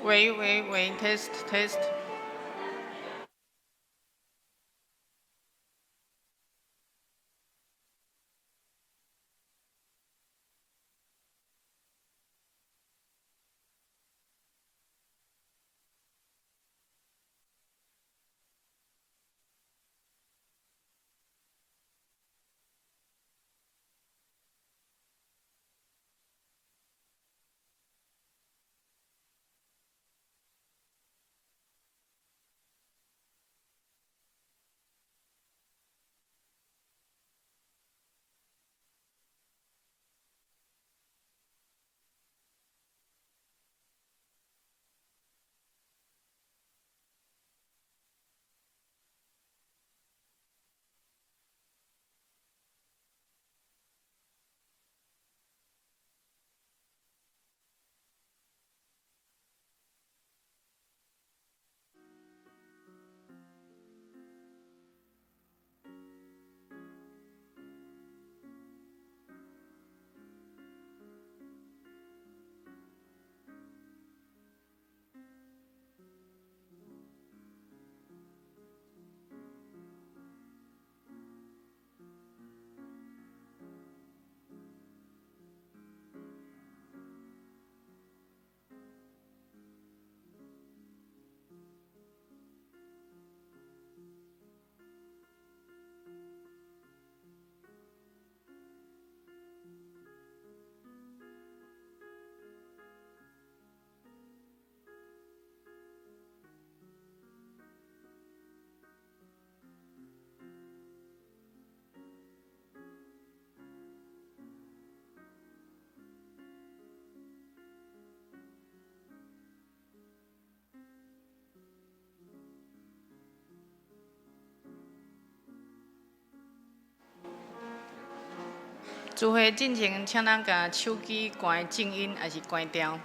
喂，test test。聚会进前，请咱甲手机关静音，还是关掉。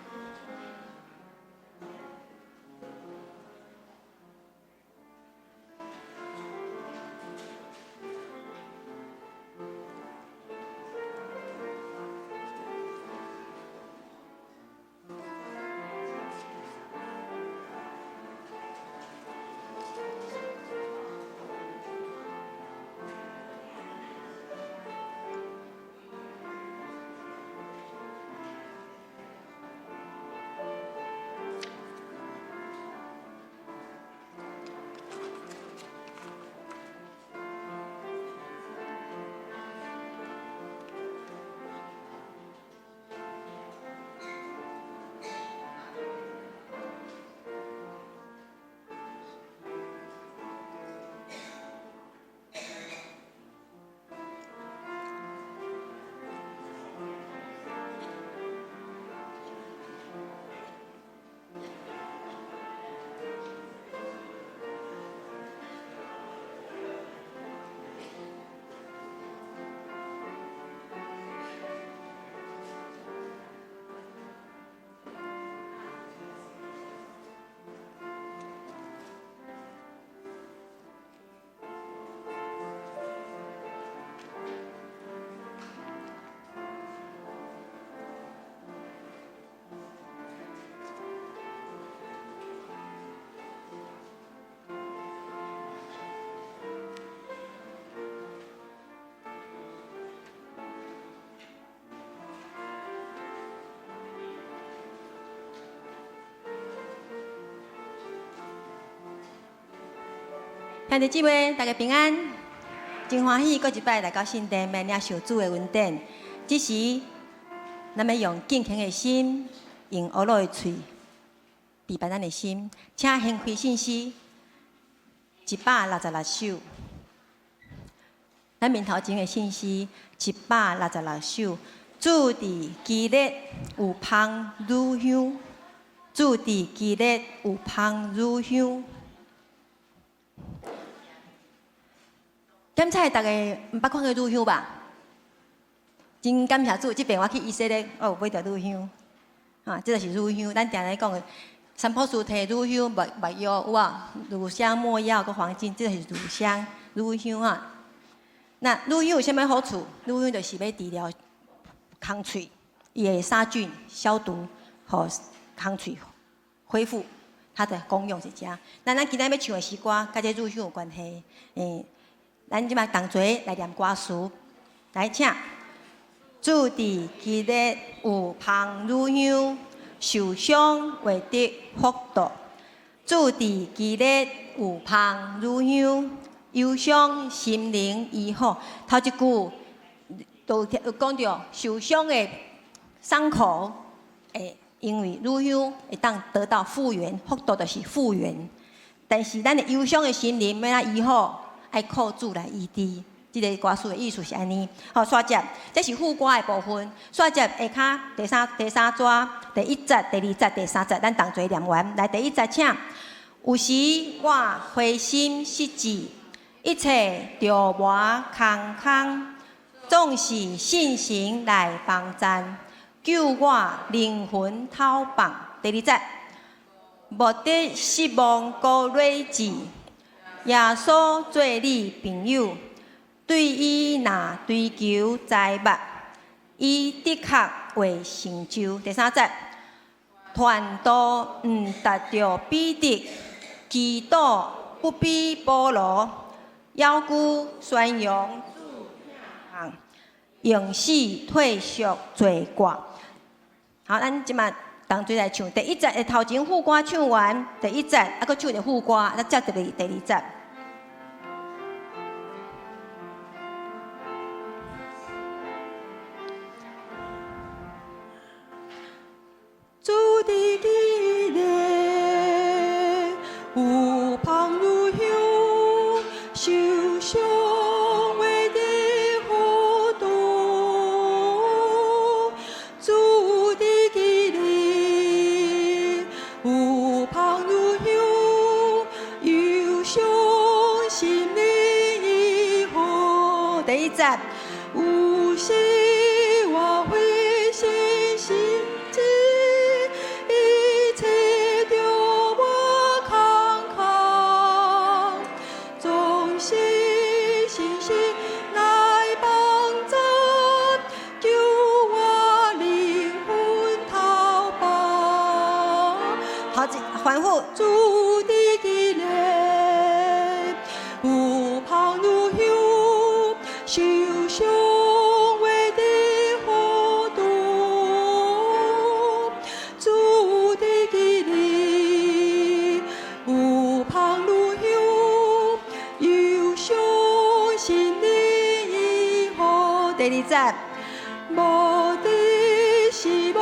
兄弟姊妹，大家平安，真欢喜，搁一摆来到圣殿，来领受主的恩典。这时，咱要用敬虔的心，用恶乐的嘴，陪伴咱的心，请掀开信息166首。咱面头前的信息166首，主伫基列有香乳香，主伫基列有香乳香。检查大家毋捌看过乳香吧？真感谢主，即边我去以色列，买着乳香，这就是乳香。咱定来讲的，三宝树摕乳香、墨药有啊，乳香、没药佮黄金，这就是乳香、乳香啊。那乳香有啥物好处？乳香就是要治疗空喙，伊会杀菌、消毒，互空喙恢复它的功用是这样。咱今仔要唱的诗歌，甲这入乡有关系。咱即摆同齐来念歌词，来请。主伫今日有朋入乡，受伤获得福度。主伫今日有朋入乡，忧伤心灵医好。头一句就讲到受伤的伤口，因为入乡会当得到复原，福度就是复原。但是咱的忧伤的心灵要哪医好，爱靠主来医治。这个歌词的意思是安尼。好，刷接，这是副歌的部分。刷接下骹第三节、第一节、第二节、第三节，咱同齐念完。来，第一节，请。有时我灰心失志，一切着我空空，总是信心来帮赞，救我灵魂透放。第二节，无得失望高睿智，耶稣做你朋友。对伊若追求财物，伊的确会成就。第三节，传道达着彼得，祈祷不比保罗，要求宣扬主行，用死退缩罪过。好，咱即马同齐来唱第一节的头前副歌唱完，第一节啊，搁唱着副歌，再接第二节。主的今日有朋入乡，受伤为的福度。主的今日有朋入乡，忧伤心灵医好。第一节，有时我会信心。反复。主的今日有朋入乡，受伤为的福度。主的今日有朋入乡，忧伤心灵医好。第二节，无的希望。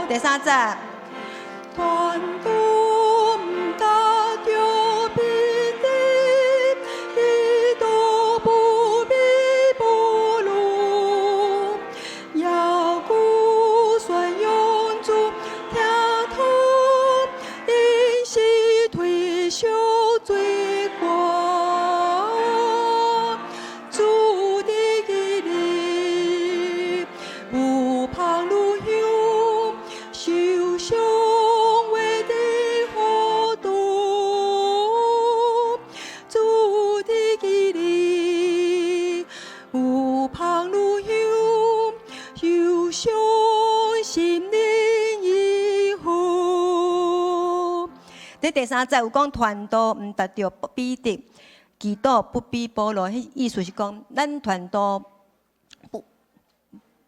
第三节，团队唔达着彼得，伊都不必保罗，要顾宣扬主听透，因是退休罪过。主的今日有朋入乡。受伤为的福度，主的今日有朋入乡，忧伤心灵医好。第三节有讲传道唔达着彼得，祈祷不比保罗，迄意思是讲咱传道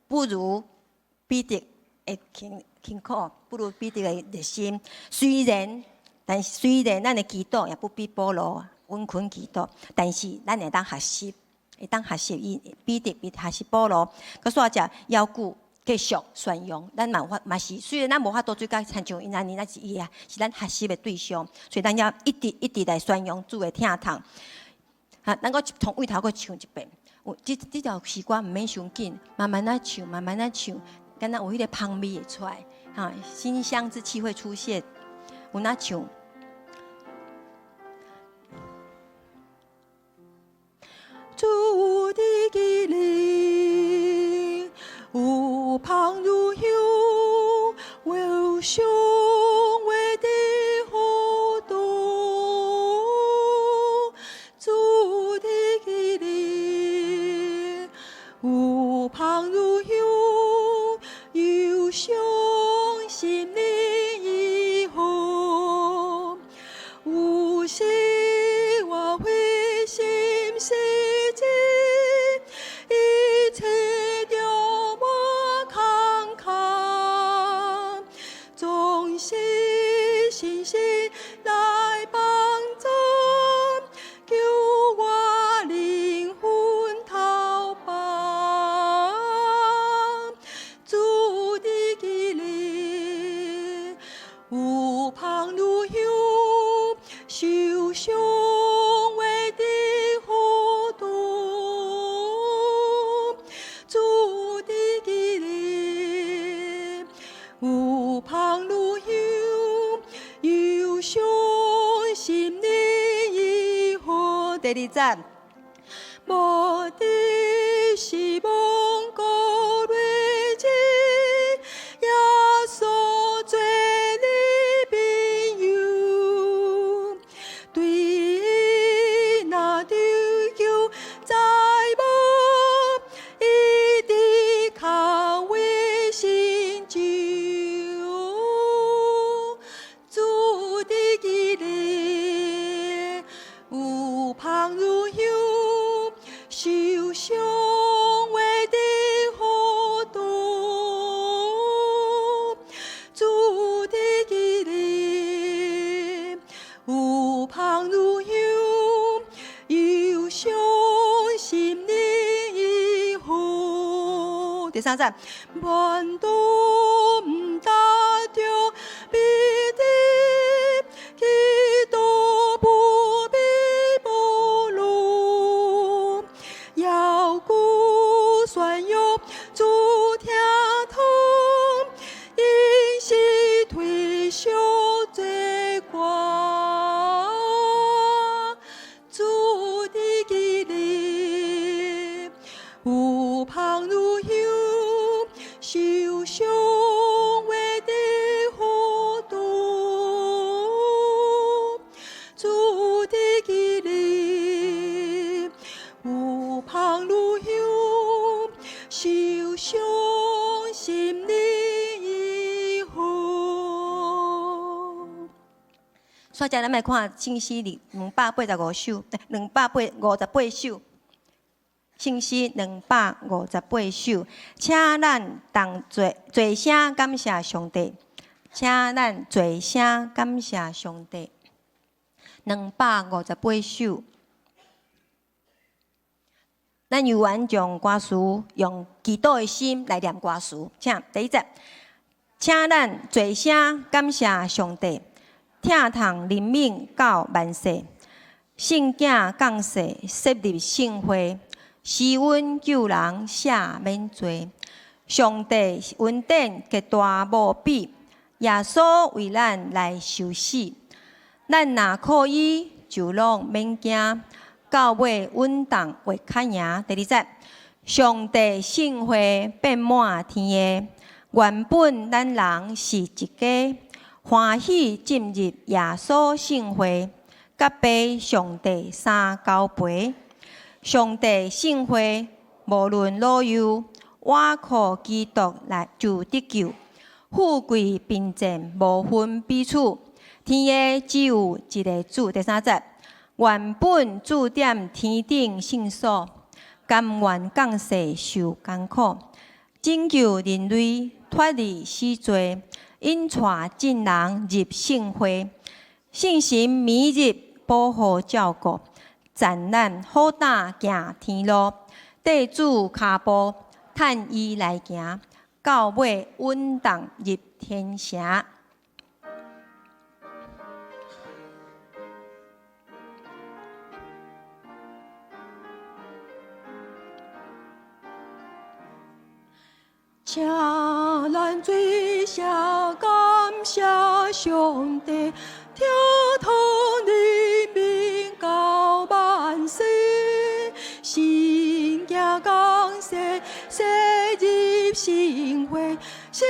不如彼得会辛苦，不如彼得的热心。虽然咱的祈祷也不比保罗温存祈祷，但是咱会当学习，伊彼得比学习保罗。佮煞者要顾继续宣扬，咱嘛是，虽然咱无法度做甲亲像因安尼，咱是伊啊，是咱学习的对象，所以咱要一直来宣扬主的听堂。啊，咱搁从位头搁唱一遍。有这条诗歌毋免伤紧，慢慢啊唱，慢慢啊唱，敢若有迄个香味会出来，哈，馨香之气会出现。有哪唱？主的基灵，有香如香，有香味的活动。主的基灵，有香如香，有香心灵以后，有希望会心世界，一切都我看看，总是信心来帮助，救我灵魂逃跑。主的基灵，有香如香，受伤为的活动。主的基灵，有香如香，有伤心灵以后。第二站，目的是望过瑞子，耶稣做你朋友，对那追求在无，一直靠为成就。主的基灵，有香如香，受伤为的活动。主的基灵，有香如香，有伤心灵以后。第三站，万都唔打着彼得，基督不必保罗，要顾宣扬主听堂，因是退休最光。主的基灵，有香如香，受伤为的活动。主的基灵，有香如香，受伤心灵以后。所以咱来看信息里285首，258首。信息258首，请咱同做声感谢上帝，请咱做声感谢上帝。258首，咱犹原将歌词用祈祷的心来念歌词。请第一节，请咱做声感谢上帝，听堂灵敏到万世，圣囝降世设立圣会。施恩救人，赦免罪。上帝恩典极大无比，耶稣为咱来受死。咱若靠伊，就拢免惊。到尾稳当会较赢。第二节，上帝圣会遍满天下，原本咱人是一家，欢喜进入耶稣圣会，甲爸上帝三交陪。上帝圣会无论老幼，倚靠基督来就得救。富贵贫贱无分彼此，天下只有一个主。第三节，原本注点天顶圣所，甘愿降世受艰苦，拯救人类脱离死罪，引带众人入圣会，圣神每日保护照顾。赞咱好胆行天路，地主脚步，趁伊来行，到尾稳当入天城。请咱最下感谢上帝，听从人民到万世，圣行降世，写入生活，是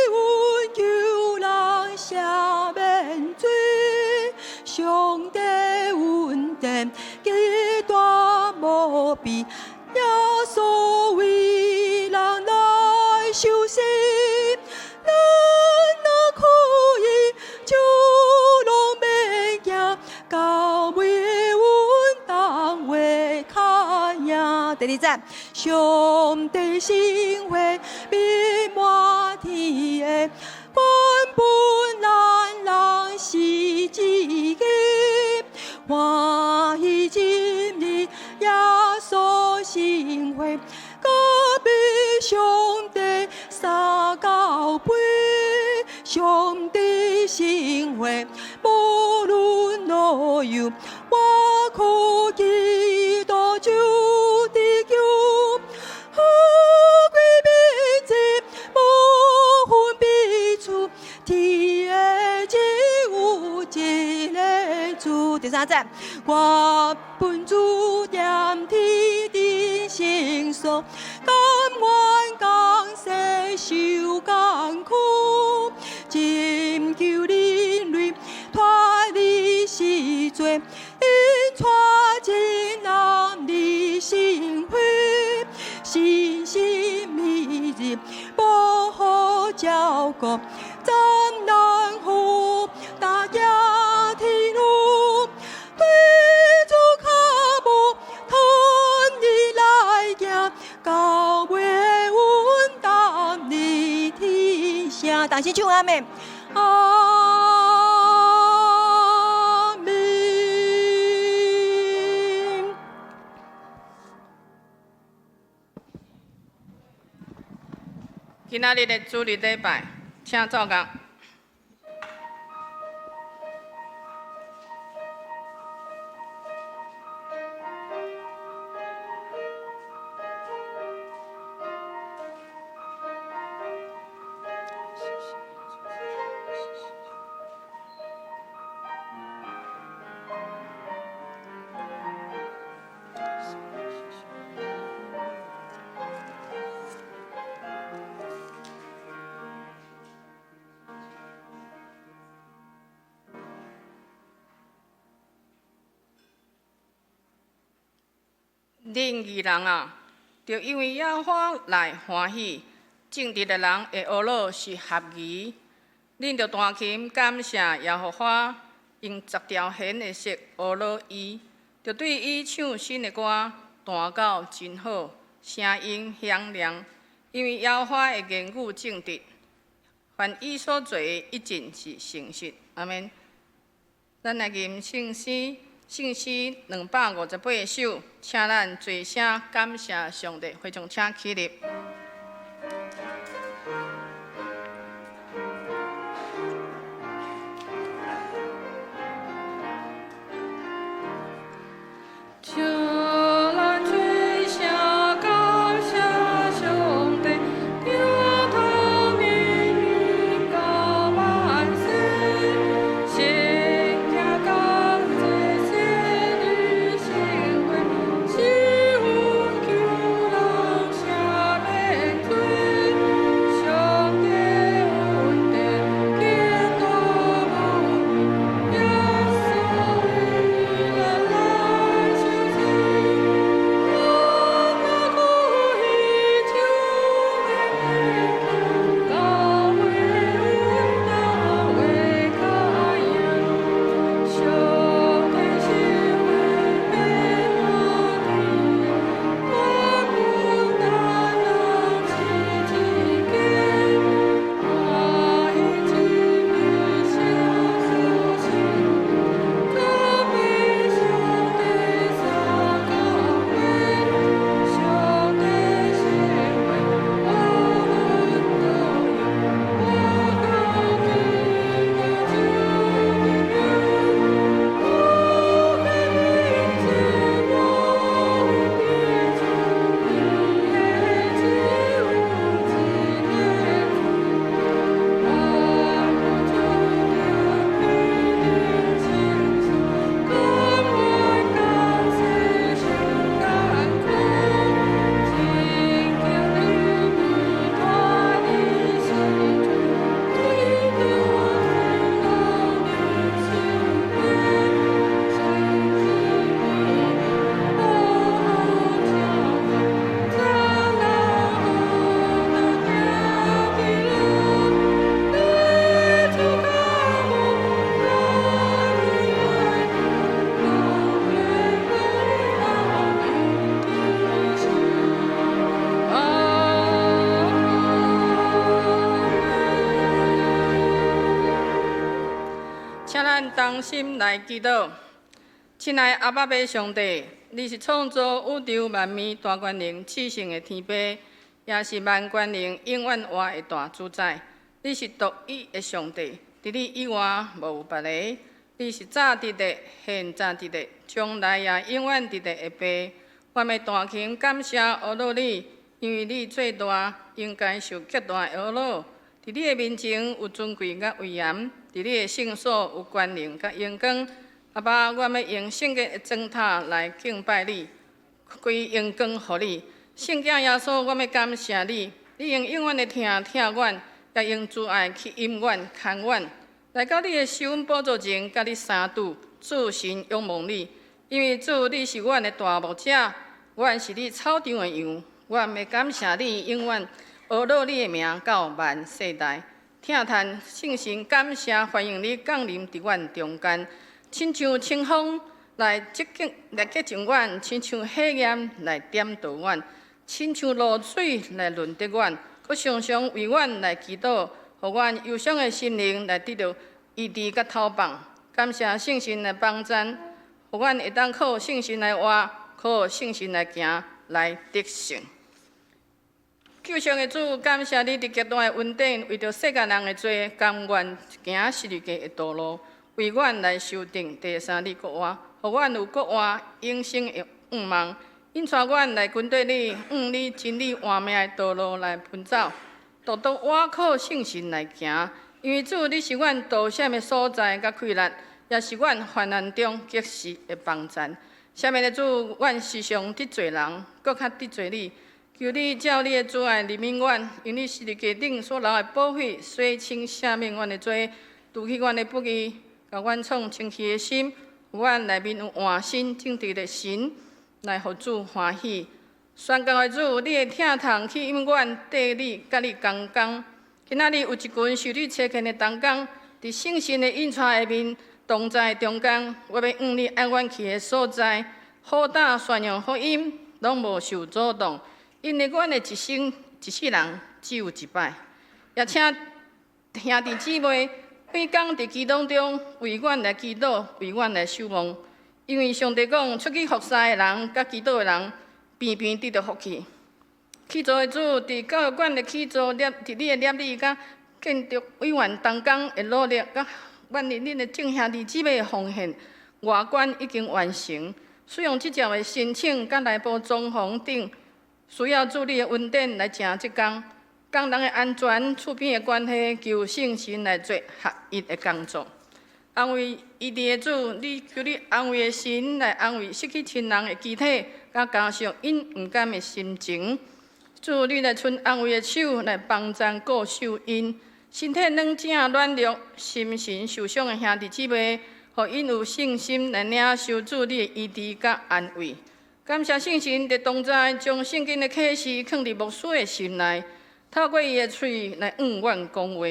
阮救人赦免罪，上帝恩典极大无比，耶稣为人来受死，咱若可以就拢免惊，到尾阮当会较赢。第二站，上帝生活遍满天的，原本咱人是一个，欢喜今日耶稣生活。隔壁上帝三交杯，上帝生活无论何样，我可基督主的救，好归彼此无分彼此，天的只有一个主。第三站，我本主念天地成熟。甘愿降世受艰苦，拯救人类脱离死罪，因带进人的生活，信心密入，保护照顾，咱人好大家天路，对主脚步，通你来行。到尾阮当你天下，同时唱阿妹，阿妹。今仔日的主日礼拜，请奏乐。恁义人啊，着因为耶和华来欢喜，正直的人的恶乐是合宜。恁着弹琴感谢耶和华，用10条弦的色恶乐伊，着对伊唱新的歌，弹到真好，声音响亮。因为耶和华的言语正直，凡伊所做的一尽是诚实。阿免。咱来吟圣诗。圣诗258首，请咱齐声感谢上帝，会众请起立。是阮救人赦免同心来祈祷。亲爱阿爸爸上帝，你是创造宇宙万物大权能赐性的天父，也是万权能永远活的大主宰。你是独一的上帝，伫你以外无有别个。你是早伫的，现在伫的，将来也永远伫的的爸。我要弹琴感谢阿罗你，因为你最大，应该受极大的阿罗。伫你的面前有尊贵甲威严，伫你的圣所有权能甲荣光。阿爸，我要用圣洁的砖塔来敬拜你，归荣光互你。圣子耶稣，我要感谢你，你用永远的听阮，也用慈爱去引阮看阮，来到你的受恩宝座前，甲你相拄，主神仰望你，因为主你是阮的大牧者，阮是你草场的羊，阮要感谢你，永远学落你的名到万世代。听叹圣神感谢欢迎你降临伫阮中间。亲像清风来洁净阮，亲像火焰来点导阮，亲像露水来润泽阮，佮常常为阮来祈祷，互阮忧伤的心灵来得到医治佮透放。感谢圣神来帮赞，互阮会当靠圣神来活，靠圣神来行，来得胜。救赎的主，感谢你伫极端的稳定，为着世界人的罪，甘愿行十字架的道路。为阮来修订第三日国话，互阮有国话永生的愿望，引带阮来跟对你，你真理换命的道路来奔走，独独倚靠圣神来行。因为主，你是阮道险的所在甲溃难，也是阮患难中及时的帮衬。下面的主，阮时常得罪人，搁较得罪你，求你照你的慈爱怜悯阮，用你十字架顶所流的宝血洗清赦免阮的罪，除去阮的不义。甲阮创清气的心，有阮内面有换心正直的神，来互主欢喜。宣告的主，你的疼痛去引阮缀你，甲你同工。今仔日有一群受你差遣的同工，伫圣神的引带下面，同在中间。我要你按阮去的所在，好打宣扬福音，拢无受阻挡。因为阮的一生一世人只有一摆，也请兄弟姊妹。每工伫祈祷中为阮来祈祷，为阮来守望，因为上帝讲，出去服侍的人，甲祈祷的人，偏偏得到福气。起造的主，伫教育馆的起造，伫你的念力，甲建筑委员同工的努力，甲万日恁的众兄弟姊妹的奉献，外观已经完成。使用即条的申请，甲内部装潢等，需要助力的稳定来成即工。工人的安全、厝边的关系，求圣神来做合一的工作。安慰医治的主，你求你安慰的神来安慰失去亲人的肢体，甲加上因毋甘的心情。主，你来伸安慰的手来帮助顾受因身体软正软弱、心神受伤的兄弟姊妹，互因有信心来领受主你的医治甲安慰。感谢圣神伫同在，将圣经的启示放伫牧师的心内。透过伊的嘴来阮讲话，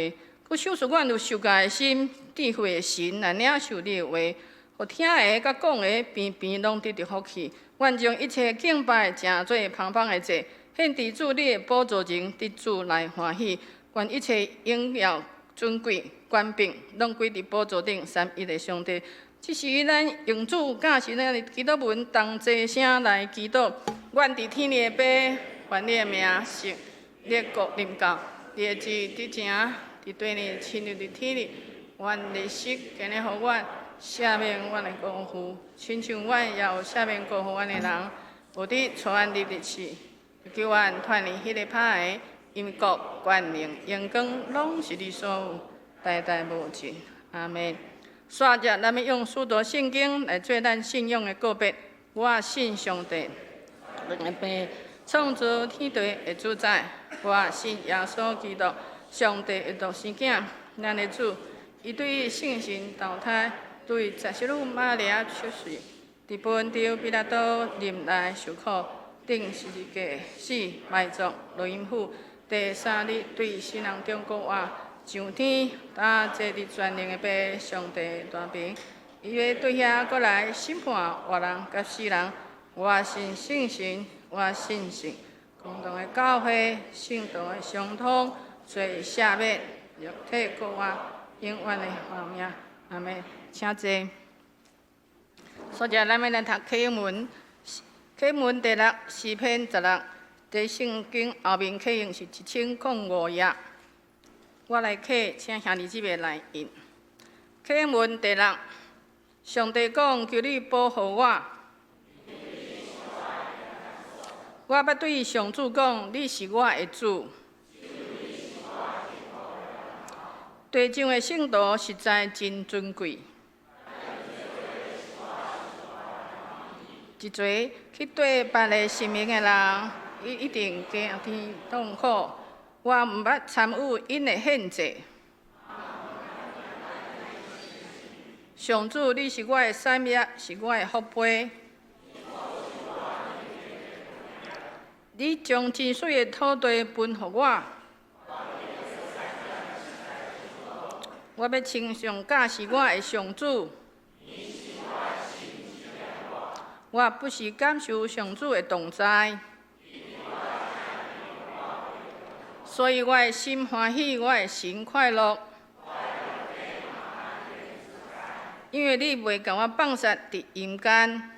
佮手术阮有受教的心、智慧的神来领受你的话，互听的甲讲的边边拢得到福气。阮将一切敬拜、诚做芳芳的祭，献伫主你的宝座前，伫主来欢喜。愿一切荣耀、尊贵、权柄，拢归伫宝座顶三一的上帝。即是咱用主教是咱的祈祷文，同齐声来祈祷。阮伫天里的爸，愿你的名圣。你的国临到，你的旨伫城，伫地里，亲像伫天里。阮日食今日互阮，赦免阮的过负，亲像阮也有赦免过互阮的人。有伫带阮入日去，求阮脱离迄个歹个，因为国、权能、荣光，拢是你所有，代代无尽。阿门。刷着，咱要用许多圣经来做咱信仰的告别。我信上帝，两个爸。创造天地的主宰，我信耶稣基督，上帝的独生囝，咱的主。伊对圣神投胎，对十字路玛利亚出世，伫本着彼拉多任内受苦，顶十字架死，埋葬，落阴府。第三日对死人中国活，上天，打坐伫全能的爸，上帝大名。伊要对遐过来审判活人甲死人。我信圣神。我信神，共同的教会，圣道的相通，罪赦免，肉体国活，永远的hòa命。阿门。请坐。所以咱要来读启文，启文第6诗篇16，在圣经后面启用是1005页。我来启，请兄弟姊妹来印。启文第6，上帝讲：求你保护我。我要对上主讲：你是我的主。地上的圣徒实在真尊贵。一撮去对别个生命的人，伊一定惊天痛苦。我毋捌参与因的献祭。上主，你是我的产业，是我的福杯。你将真水的土地分予我。我要称上架是我的上主。我不时感受上主的同在，所以我的心欢喜，我的心快乐。因为你袂甲我放杀伫阴间，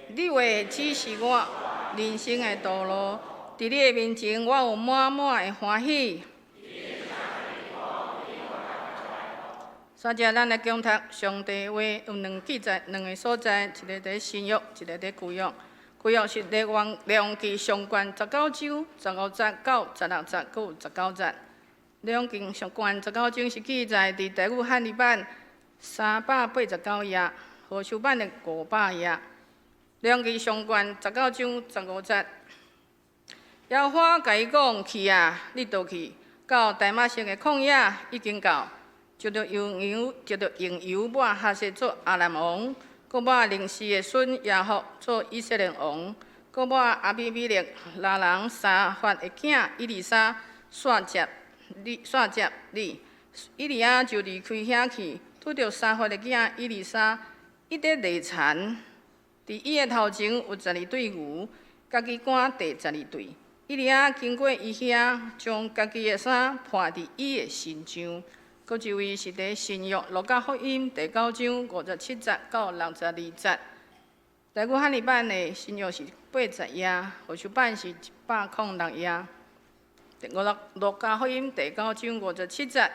你会指示我人生的道路。伫你的面前，我有满满的欢喜。三者咱来共读上帝话，有两个所在，一个伫新约，一个伫旧约。旧约是列记上悬19章15节到16节，佮有19节。列记上悬19章是记载伫第五汉语版389页，和修版的500页。列记上悬19章15节。耶和华甲伊讲：去啊，你倒去，到大马色的旷野已经到。就着用油抹哈设做阿兰王，佮抹临时的孙亚福做以色列王，佮抹阿比米勒拉人沙法的囝以利沙煞接你。以利亚就离开遐去，拄着沙法的囝以利沙一直累残。伫伊的头前有12对牛，家己赶第12对。以利亚经过伊遐，将家己的衫披伫伊的身上。搁一位是伫新约路加福音第9章57节到62节。第五汉语版的新约是80页，和修版是106页。第路加福音第9章57节。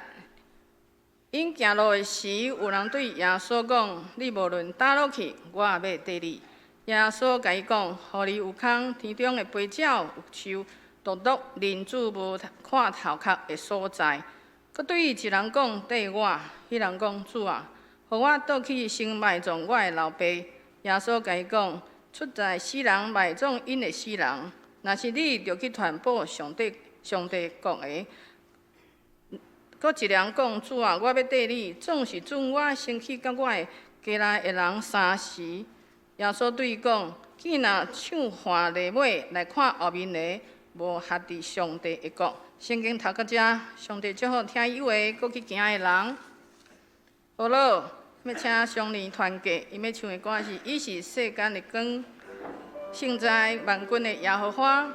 因行路的时，有人对耶稣讲：“你无论倒落去，我也要缀你。”耶稣甲伊讲：“互你有空，天中的飞鸟有树，独独人子无看头壳的所在。”佮对伊一人讲：“缀我。”迄人讲：“主啊，互我倒去先埋葬我的老爸。”耶稣甲伊讲：“出在死人埋葬因的死人，若是你，就去传播上帝讲的。”佮一人讲：“主啊，我要缀你，总是准我先去甲我的家内的人相时。”耶稣对伊讲：“既若唱花礼尾来看后面的，无合伫上帝的国。”圣经读到遮，上帝祝福听伊话，搁去行的人。好了，要请上帝团结，伊要唱的歌是：伊是世间的光，圣在万军的耶和华。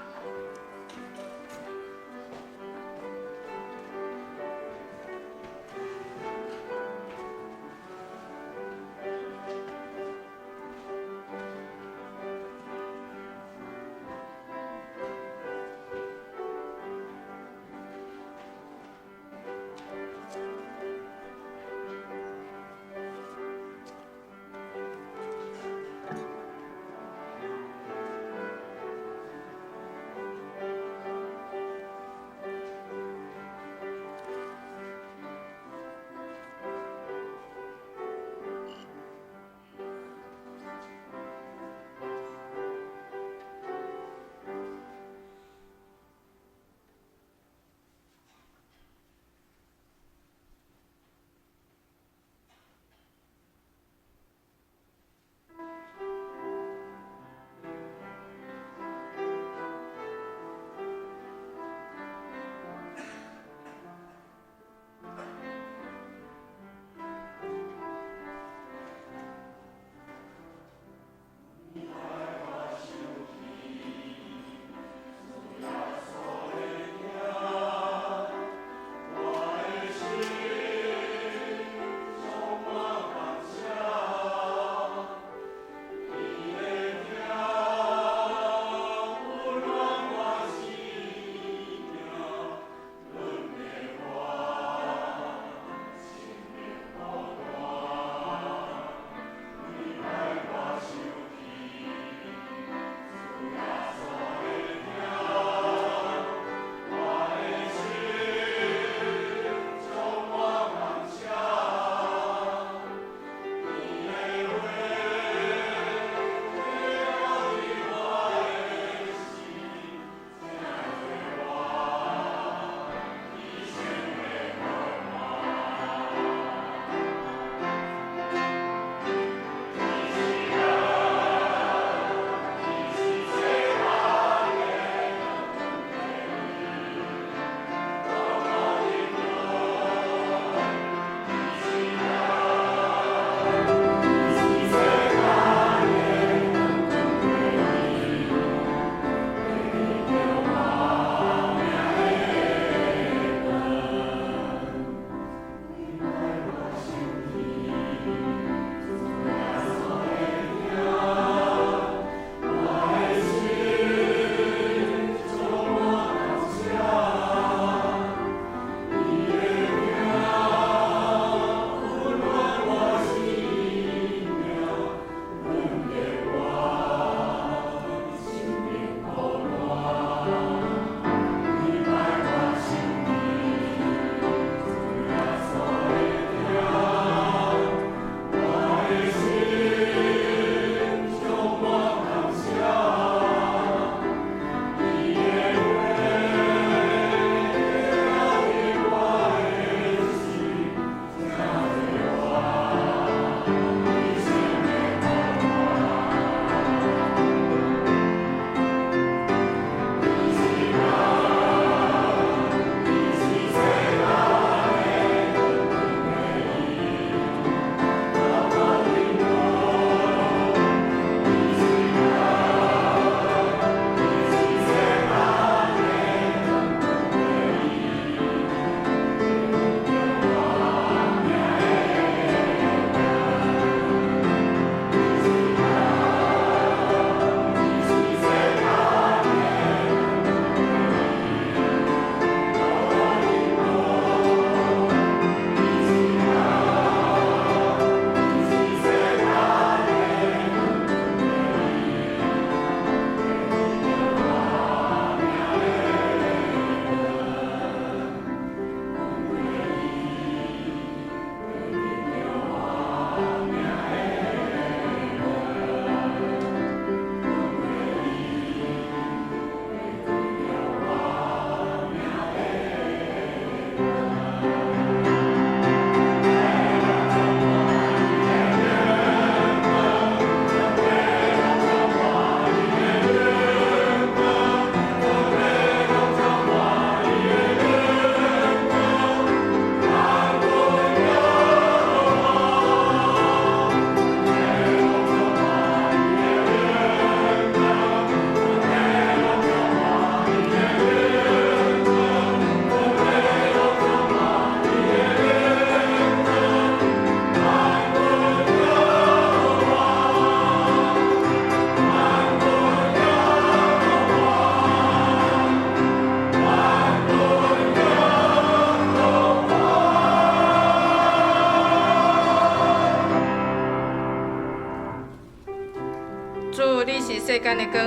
世间的光。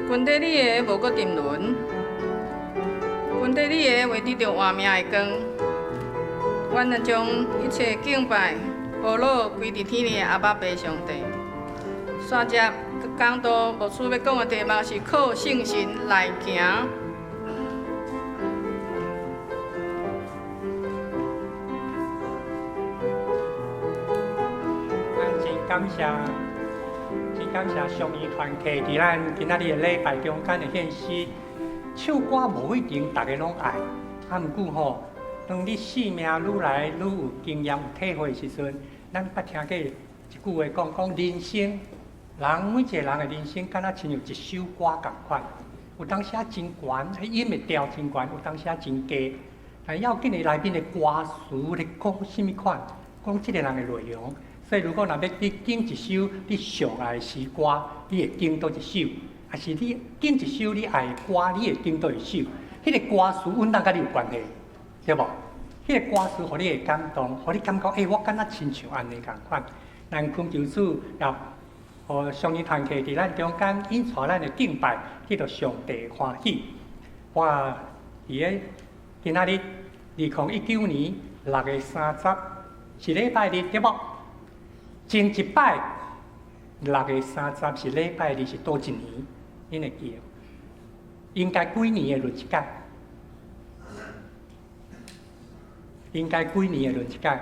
阮在你的无搁沉沦，阮在你的为得着活命的光。阮若将一切敬拜、保罗归伫天里的阿爸爸上帝。线接讲道牧师要讲的题目是靠圣神来行。真感谢上义团契伫咱今仔日的礼拜中间的献诗，唱歌无一定大家拢爱，毋过吼，当你生命愈来愈有经验、有体会的时阵，咱捌听过一句话讲人生，人每一个人的人生，敢若亲像一首歌共款，有当时真悬，音会调真悬；有当时真低。但要紧的内面的歌词咧讲甚物款，讲即个人的内容。所以，如果若要你经一首你上爱的诗歌，你会经倒一首；还是你经一首你爱的歌，你会经倒一首。迄个歌词稳当甲你有关系，对无？迄个歌词，互你会感动，互你感觉，我敢若亲像安尼共款。咱恳求主，也互上义团契伫咱中间引带咱的敬拜，叫做上帝欢喜。我伫咧今仔日2019年6月30是礼拜日，对无？前一摆6月30是礼拜日，是倒一年？恁会记哦？应该几年的轮一届？应该几年的轮一届？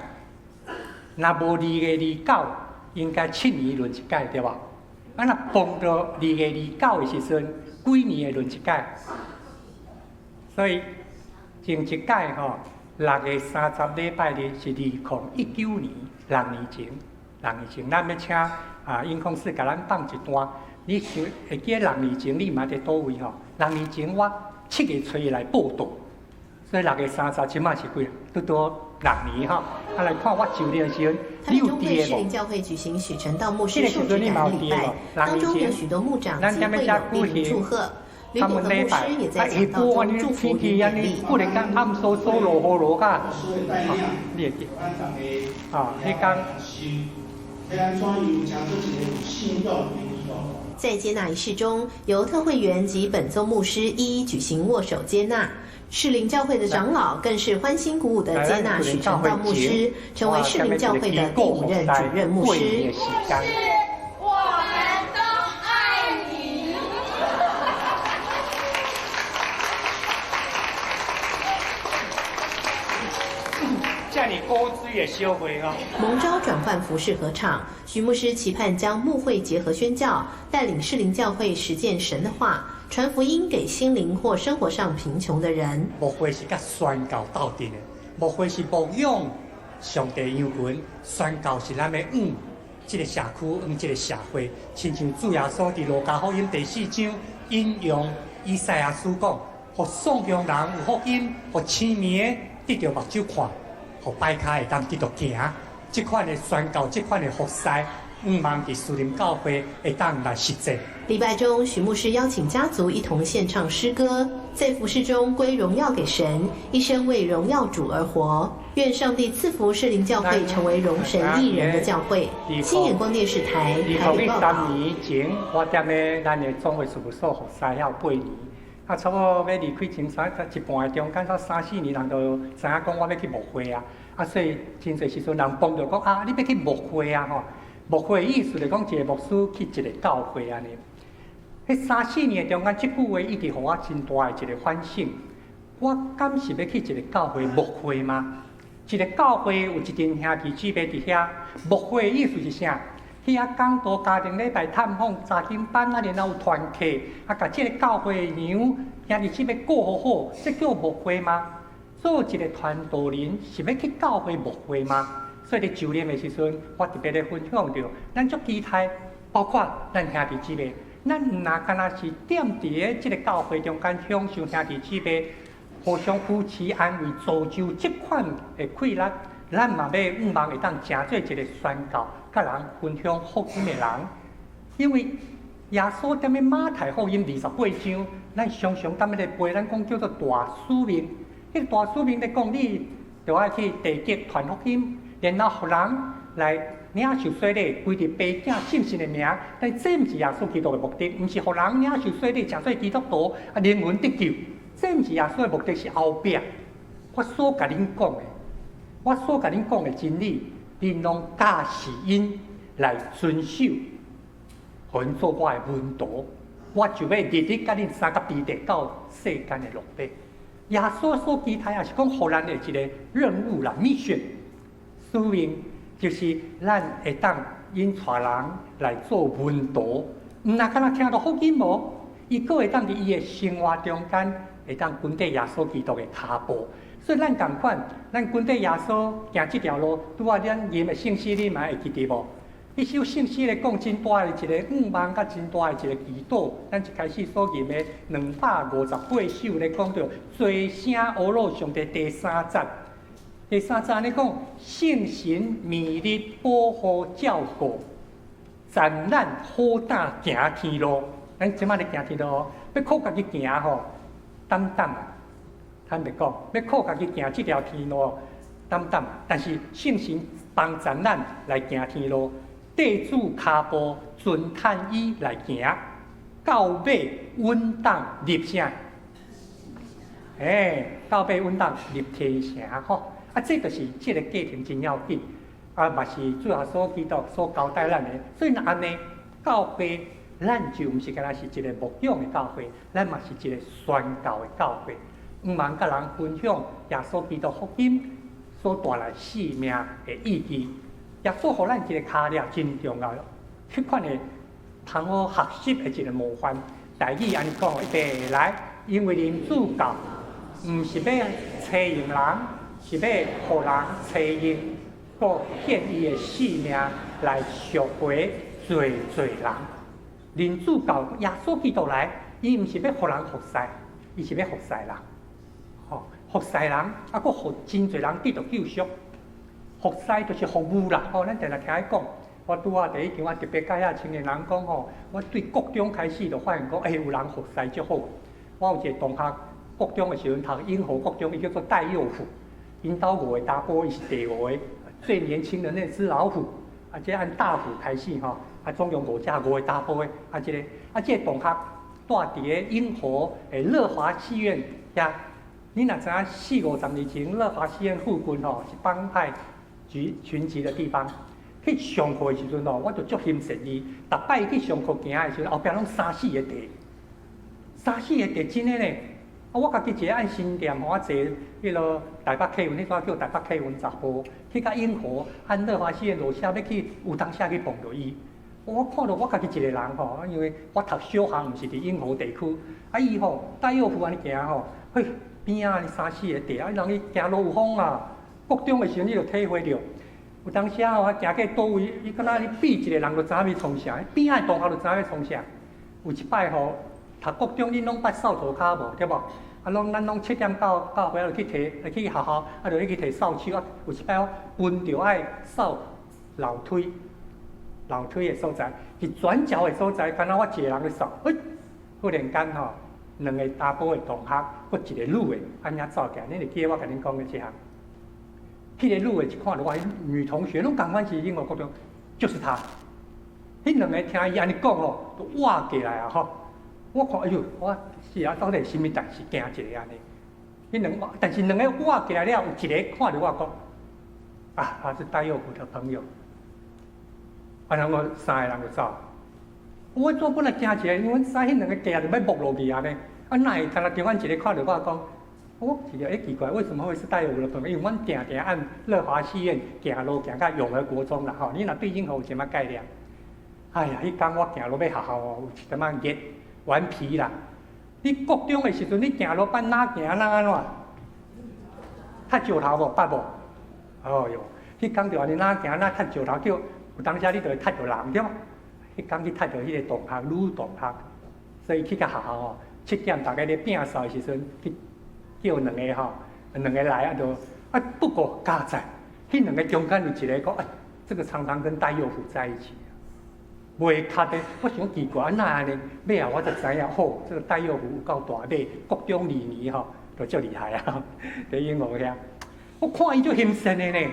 若无2月29，应该7年轮一届，对无？若碰到2月29的时阵，几年的轮一届？所以前一届6月30礼拜日是2019年6年前。6年前，咱要请音控室甲咱放一段。你想会记6年前你嘛伫倒位吼？6年前我7月初来报道，所以6月30，即马是几啊？拄6年吼。来看我就任的时阵，你有记的无？士林教会举行许传道牧师受职感礼拜，当中有许多牧长及会友莅临祝贺。吕董的牧师也在讲道中祝福与勉励。忽然间暗飕飕、落雨落甲，你会记迄天。在接纳仪式中，由特会员及本宗牧师一一举行握手接纳。士林教会的长老更是欢欣鼓舞地接纳许传道牧师，成为士林教会的第5任主任牧师。蒙召转换服事合场，许牧师期盼将牧会结合宣教，带领士林教会实践神的话，传福音给心灵或生活上贫穷的人。牧会是甲宣教斗阵的，牧会是牧养上帝羊群，宣教是咱的这个社区，这个社会，亲像主耶稣伫路加福音第4章引用以赛亚书讲，互丧乡人有福音，互青年得着目睭看。互摆骹会当得到行，这款的宣教，这款的服侍，望伫士林教会会当来实践。礼拜中，许牧师邀请家族一同献唱诗歌，在服事中归荣耀给神，一生为荣耀主而活。愿上帝赐福士林教会成为荣神益人的教会。新眼光电视台台北报道。2013年前，我踮咧咱的总会事务所服侍了8年。差不多要离开前一半的中间，到3、4年，人就知影讲我要去牧会啊。所以真侪时阵人碰到讲你要去牧会啊吼。牧会意思就讲一个牧师去一个教会安尼。迄3、4年中间，即句话一直互我真大的一个反省。我敢是要去一个教会牧会吗？一个教会有一群兄弟姊妹伫遐，牧会的意思是啥？遐讲道、家庭礼拜探访、查经班然后有团契，甲即个教会的娘兄弟姊妹过好好，这叫牧会吗？做一个传道人是要去教会牧会吗？所以伫就任的时阵，我特别咧分享着，咱足期待，包括咱兄弟姊妹，咱毋若干那是踮伫咧即个教会中间享受兄弟姊妹互相扶持、安慰、造就即款的快乐，咱嘛要望会当成做一个宣教，甲人分享福音的人。因为耶稣踮咧马太福音28章，咱常常踮咧背，咱讲叫做大使命。迄个大使命咧讲，你就爱去地极传福音，然后互人来领受洗礼，为着爸囝圣神的名，但这毋是耶稣基督的目的，毋是互人领受洗礼，成做基督徒啊灵魂得救，这毋是耶稣的目的，是后壁我所甲恁讲的，我所甲恁讲的真理，恁拢假是因来遵守，互因做我的门徒，我就要日日甲恁三个彼得到世间的落尾。耶稣所期待也是讲，互咱的一个任务啦，mission，使命就是咱会当引带人来做门徒，毋那敢若听到福音无？伊阁会当伫伊的生活中间，会当跟缀耶稣基督的脚步。所以咱共款，咱跟缀耶稣行即条路，拄啊，咱吟的圣诗你嘛会记得无？迄首圣诗咧讲真大的一个5万甲真大的一个祈祷，咱一开始所吟的258首咧讲到最声阿罗上帝第3节，第3节咧讲圣神绵日保护照顾，赞咱好胆行天路。咱即摆咧行天路，要靠家己行吼，担当啊！坦白讲，要靠家己行即条天路，担当。但是圣神帮赞咱来行天路。地主脚步遵探伊来行，到尾稳当立声，到尾稳当立提声吼。啊，这就是这个过程真要紧，啊，嘛是主要所基督所交代咱的。所以安尼，教会咱就毋是干那是一个牧养的教会，咱嘛是一个宣教的教会。毋茫甲人分享耶稣基督福音所带来生命的意义。耶稣互咱一个脚链真重要，迄款的通好学习的一个模范。大意安尼讲，一定来，因为恁主教毋是要找用人，是要互人找用，搁献伊的生命来赎回罪人。恁主教耶稣基督来，伊毋是要互人服侍，伊是要服侍人。服侍人，啊，搁互真侪人得到救赎。服侍就是服务啦，咱常常听伊讲。我拄啊第一件，我特别甲遐青年人讲吼，我对国中开始就发现讲，有人服侍足好。我有一个同学，国中的时阵读英和国中，伊叫做戴佑虎，因兜5个查甫，伊是第5个，最年轻的那只老虎。啊，这按大虎开始吼，啊，总共5个查甫的，这个同学住伫个英和乐华戏院遐。你若知影40-50年前，乐华戏院附近吼是帮派群集的地方，去上课的时阵哦，我就足欣赏伊。逐摆去上课行的时阵，后壁拢3-4个地，3-4个地真诶呢。啊，我家己一个按新店，我坐迄落台北客运，迄阵叫台北客运10号，去到永和按乐华戏院路下要去，有当时去碰到伊。我看到我家己一个人吼，因为我读小学毋是伫永和地区，啊伊吼带幼妇安尼行吼，嘿边仔3-4个地，啊人伊行路有风啊。国中的时阵，你就体会到，有当时啊，我行过倒位，伊敢若你比一个人就知影要创啥，边仔同学就知影要创啥。有一摆吼，读国中恁拢捌扫涂骹无，对无？啊，咱拢7点到回来去去学校，啊，就去摕扫帚啊。有一摆我分着爱扫楼梯的所在，是转角的所在，敢若我一个人咧扫，忽然间吼，2个查甫的同学，搁一个女的，安尼走起来，恁会记得我甲恁讲的这项？迄个女的一看到我，女同学拢共款是英国国中，就是她。迄2个听伊安尼讲吼，都活过来啊吼！我看，哎呦，我是啊，到底是啥物代志惊一个安尼？但是2个活过来了，有一个看到我讲，啊，他是戴佑虎的朋友。啊，然后3个人就走。我做本来惊一个，因为阮知迄2个行就要没落去安尼。啊，哪会干那中阮一个看到我讲？我觉得奇怪，为什么会是戴佑虎的朋友？因为阮定按乐华戏院行路行到永和国中啦，吼，你若对永和有什么概念？哎呀，迄天我行路要学校哦，有一点仔热，顽皮啦。你国中的时阵，你行路捌哪行哪安怎？踢石头无？捌无？哦哟，迄天就安尼哪行哪踢石头，叫有当时你就会踢着人对无？迄天去踢着迄个同学，女同学，所以去到学校哦，7点大家咧摒扫的时阵去。叫2个吼，2个来啊，就啊不过加在，迄2个中间有一个讲，这个常常跟戴佑虎在一起，袂卡的，我想奇怪，那安尼，尾后我才知影，吼，这个戴佑虎有够大马，国中2年吼，就足厉害啊，在英国遐，我看伊就欣赏的呢，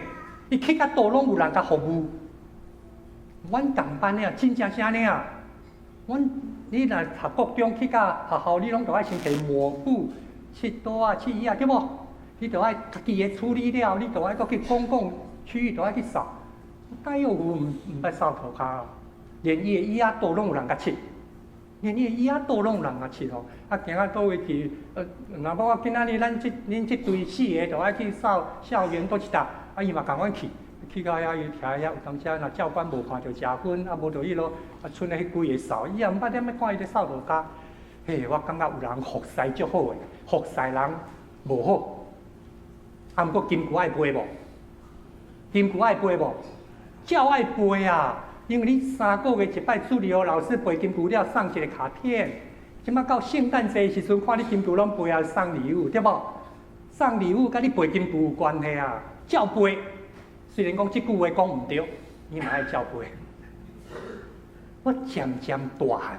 伊去到倒拢有人甲服务。阮同班的真正啥呢啊？你若读国中去到学校，你拢着爱先摕抹布、拭桌啊、拭椅啊，对无？你着爱家己的处理了，你着爱搁去公共区域着爱去扫。介有唔捌扫涂骹，连伊的椅仔倒拢有人甲拭，连伊的椅仔倒拢有人甲拭吼。啊，行到倒位去，若无我今仔日恁即队4个着爱去扫校园倒一搭，啊伊嘛共阮去。去到遐，伊徛遐，有当时若教官无看到食薰，啊无到伊咯，啊剩的迄几个扫，伊也毋捌点要看伊咧扫涂骹。嘿，我感觉有人服侍足好诶，服侍人无好。啊，毋过金句爱背无？金句爱背无？照爱背啊！因为你3个月一摆处理哦，老师背金句了，送一个卡片。即摆到圣诞节时阵，看你金句拢背啊，送礼物对无？送礼物甲你背金句有关系啊，照背。虽然讲即句话讲毋对，你嘛爱照背。我渐渐大汉，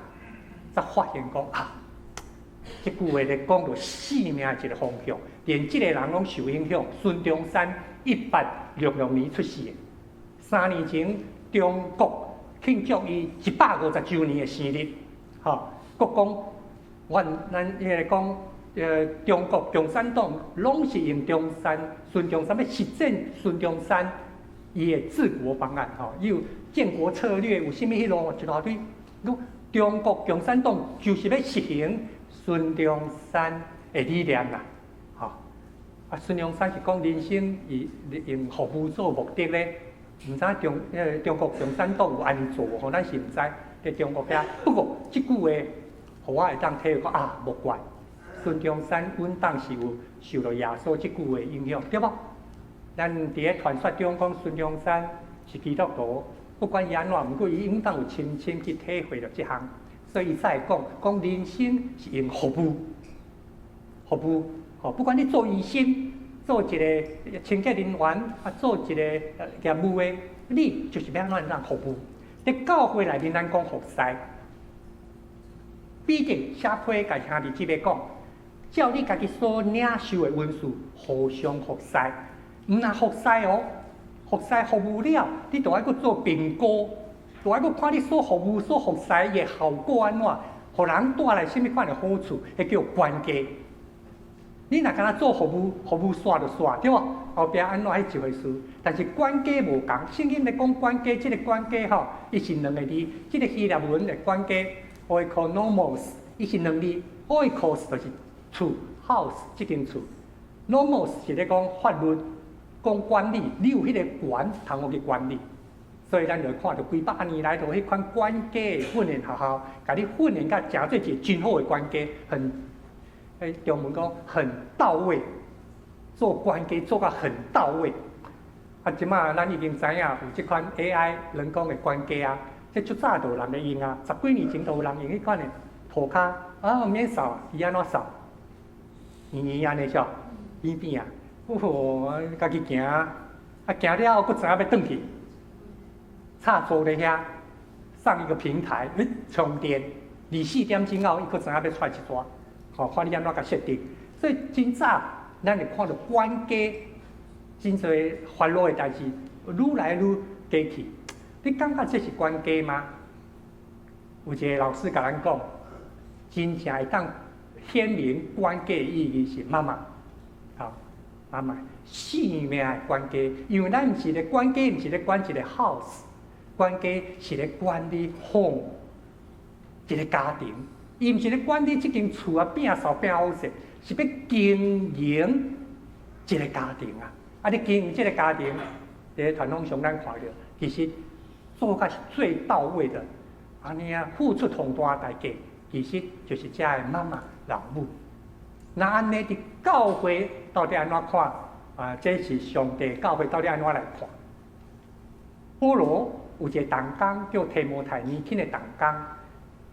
才发现讲啊，即句话咧讲到生命一个方向，连即个人拢受影响。孙中山1866年出世，3年前中国庆祝伊150周年的生日，吼，国讲咱迄个讲。中国共产党拢是用孙中山要实践孙中山伊的治国方案，吼，有建国策略，有啥物迄路一大堆。中国共产党就是要实行孙中山的理念啦，吼。啊，孙中山是讲人生以用服务做目的咧，毋知中国共产党有安尼做无？吼，咱是毋知在中国遐。不过即句话，互我会当体会讲啊，无怪。孙中山阮当时有受到耶稣即句话影响，对无？咱伫咧传说中讲孙中山是基督徒，不管伊安怎，毋过伊应当有深深去体会到即项，所以伊才会讲人生是用服务，吼，不管你做医生，做一个清洁人员，啊，做一个业务的，你就是要安怎服务。伫教会内面，咱讲服侍，毕竟社会甲兄弟姊妹讲。照你家己所领受的文书，互相服侍，毋若服侍哦，服务了，你就爱去做评估，就爱去看你所服务、所服侍的效果安怎，互人带来什么款的好处，迄叫关系。你若敢若做服务煞就煞，对无？后壁安怎迄一回事？但是关系无共，圣经咧讲关系，即个关系吼，伊是两个字，即个希腊文的关系 ，oikonomos， 伊是两字 ，oikos 就是。厝 house 即间厝 ，nomos 是咧讲法律、讲管理，你有迄个权，通好去管理。所以咱就看到几百年来，就迄款关系训练学校，甲你训练甲诚做一个真好的关系，中文讲很到位，做关系做甲很到位。啊，即马咱已经知影有即款 AI 人工的关系啊，即足早就有人咧用啊，10几年前就有人用迄款的涂骹啊免扫，伊安怎扫？安尼少，边边啊，家己行，啊行了后，佫知影要转去，插座咧遐，上一个平台，充电，24点钟后，伊佫知影要出一撮，吼，看你安怎甲设定。所以真早，咱会看到关系，真侪烦恼的代志，愈来愈加去。你感觉这是关系吗？有一个老师甲咱讲，真正会当。天明关系的意义是妈妈，好，妈妈生命的关系，因为咱毋是咧关系，毋是咧管一个 house， 关系是咧管理 home， 一个家庭，伊毋是咧管理即间厝啊，变扫变好势，是要经营一个家庭啊。啊，你经营即个家庭，伫传统上咱看到，其实做甲是最到位的，安尼啊，付出宏大代价，其实就是遮的妈妈。老母，那安尼伫教会到底安怎看？啊，这是上帝教会到底安怎来看？保罗有一个同工叫提摩太年轻的同工，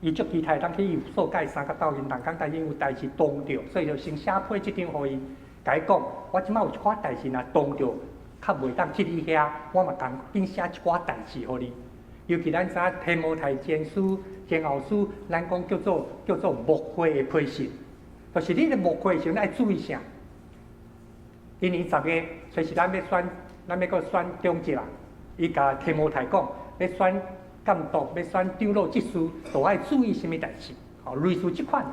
伊足期待当去以弗所教3个斗阵同工，但因有代志当着，所以就先写批即张互伊，甲伊讲，我即摆有一寡代志若当着，较袂当去你遐，我嘛共紧写一寡代志互你。尤其咱知影提摩太前书、前后书，咱讲叫做牧会的批示，就是你的牧会的时阵爱注意啥？今年10月，随时咱要选咱要搁选中级啊，伊甲提摩太讲，要选监督，要选长老执事，都爱注意什么代志？哦，类似即款，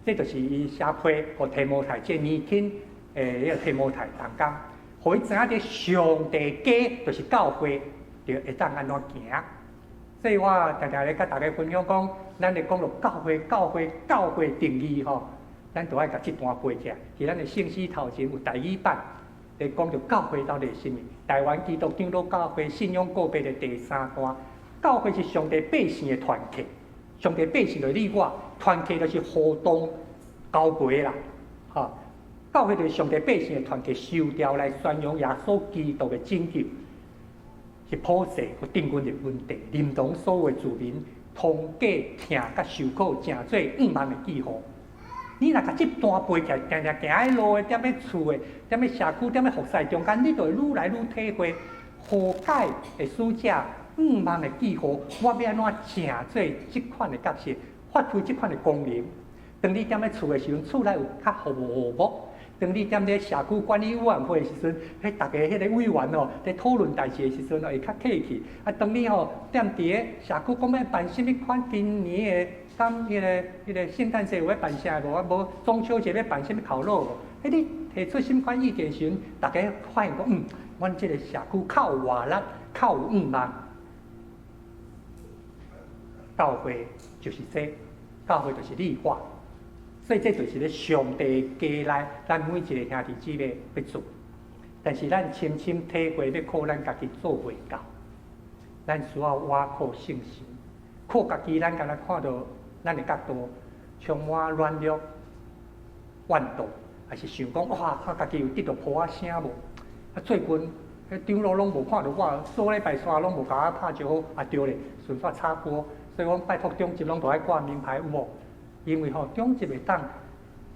这就是伊写批互提摩太，即年轻迄个提摩太同工，互伊知影伫上帝家就是教会，就会当安怎行。所以我常常咧甲大家分享讲，咱咧讲到教会定义吼，咱都爱甲即段背起来。是咱的圣诗头前有第2版，咧讲到教会到底是啥物？台湾基督长老教会信仰个别的第3段，教会是上帝百姓的团契，上帝百姓就是你我，团契就是互动交陪啦，吼。教会就是上帝百姓的团契，受调来宣扬耶稣基督的拯救。是普世和定军的问题，认同所有子民通过听甲受苦，成做5万的记号。你若甲这段背起来，定定行喺路的，踮喺厝的，踮喺社区，踮喺服侍中间，你就会愈来愈体会和解的使者5万的记号。我要安怎成做这款的角色，发挥这款的功能。当你踮喺厝的时阵，厝内有较和睦。当你踮咧社区管理委员会的时阵，迄大家迄个委员哦，伫讨论代志的时阵哦，会较客气。啊，当你吼踮伫咧社区讲要办什么款今年的，讲迄个圣诞节有要办啥无？啊，无中秋节要办什么烤肉无？迄你提出什么款意见时阵，大家发现讲，阮即个社区较有活力，较有5万。教会就是这，教会就是立法。所以这就是咧上帝家内，咱每一个兄弟姊妹要做，但是咱深深体会要靠咱家己做袂到，咱需要挖靠圣神，靠家己咱敢若看到咱的角度充满软弱、怨妒，还是想讲哇，家己有得到破啊声无？啊，最近长老拢无看到我，数礼拜山拢无甲我拍招呼，啊对咧，顺续插播，所以我拜托中级拢都爱挂名牌有无？因为吼，中级会当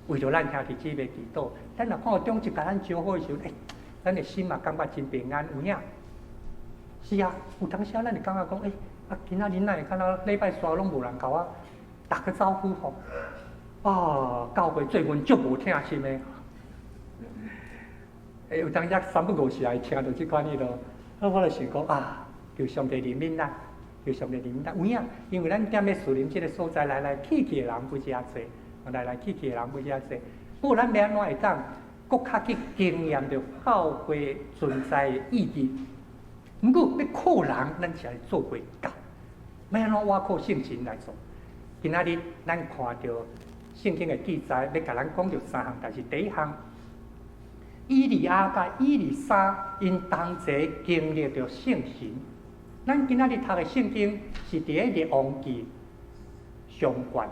为着咱兄弟姊妹祈祷，咱若看到中级甲咱招呼的时候，咱的心嘛感觉真平安有影。是啊，有当时咱会感觉讲，今仔日哪会看到礼拜三拢无人甲我打个招呼吼？啊，教会最近足无听心的。有当时3不5时会听到即款的咯，我就想讲啊，求上帝怜悯咱。就上帝怜悯咱有影，因为咱踮咧树林即个所在来来去去的人不遮多，来来去去的人不遮多。不过咱要安怎会当更较去经验着教会存在的意义？毋过要靠人，咱是做袂到。要安怎我靠圣神来做？今仔日咱看到圣经的记载，要甲咱讲着3项代志。第1项，以利亚甲以利沙因同齐经历着圣神。咱今仔日读的圣经是伫咧列王记上卷，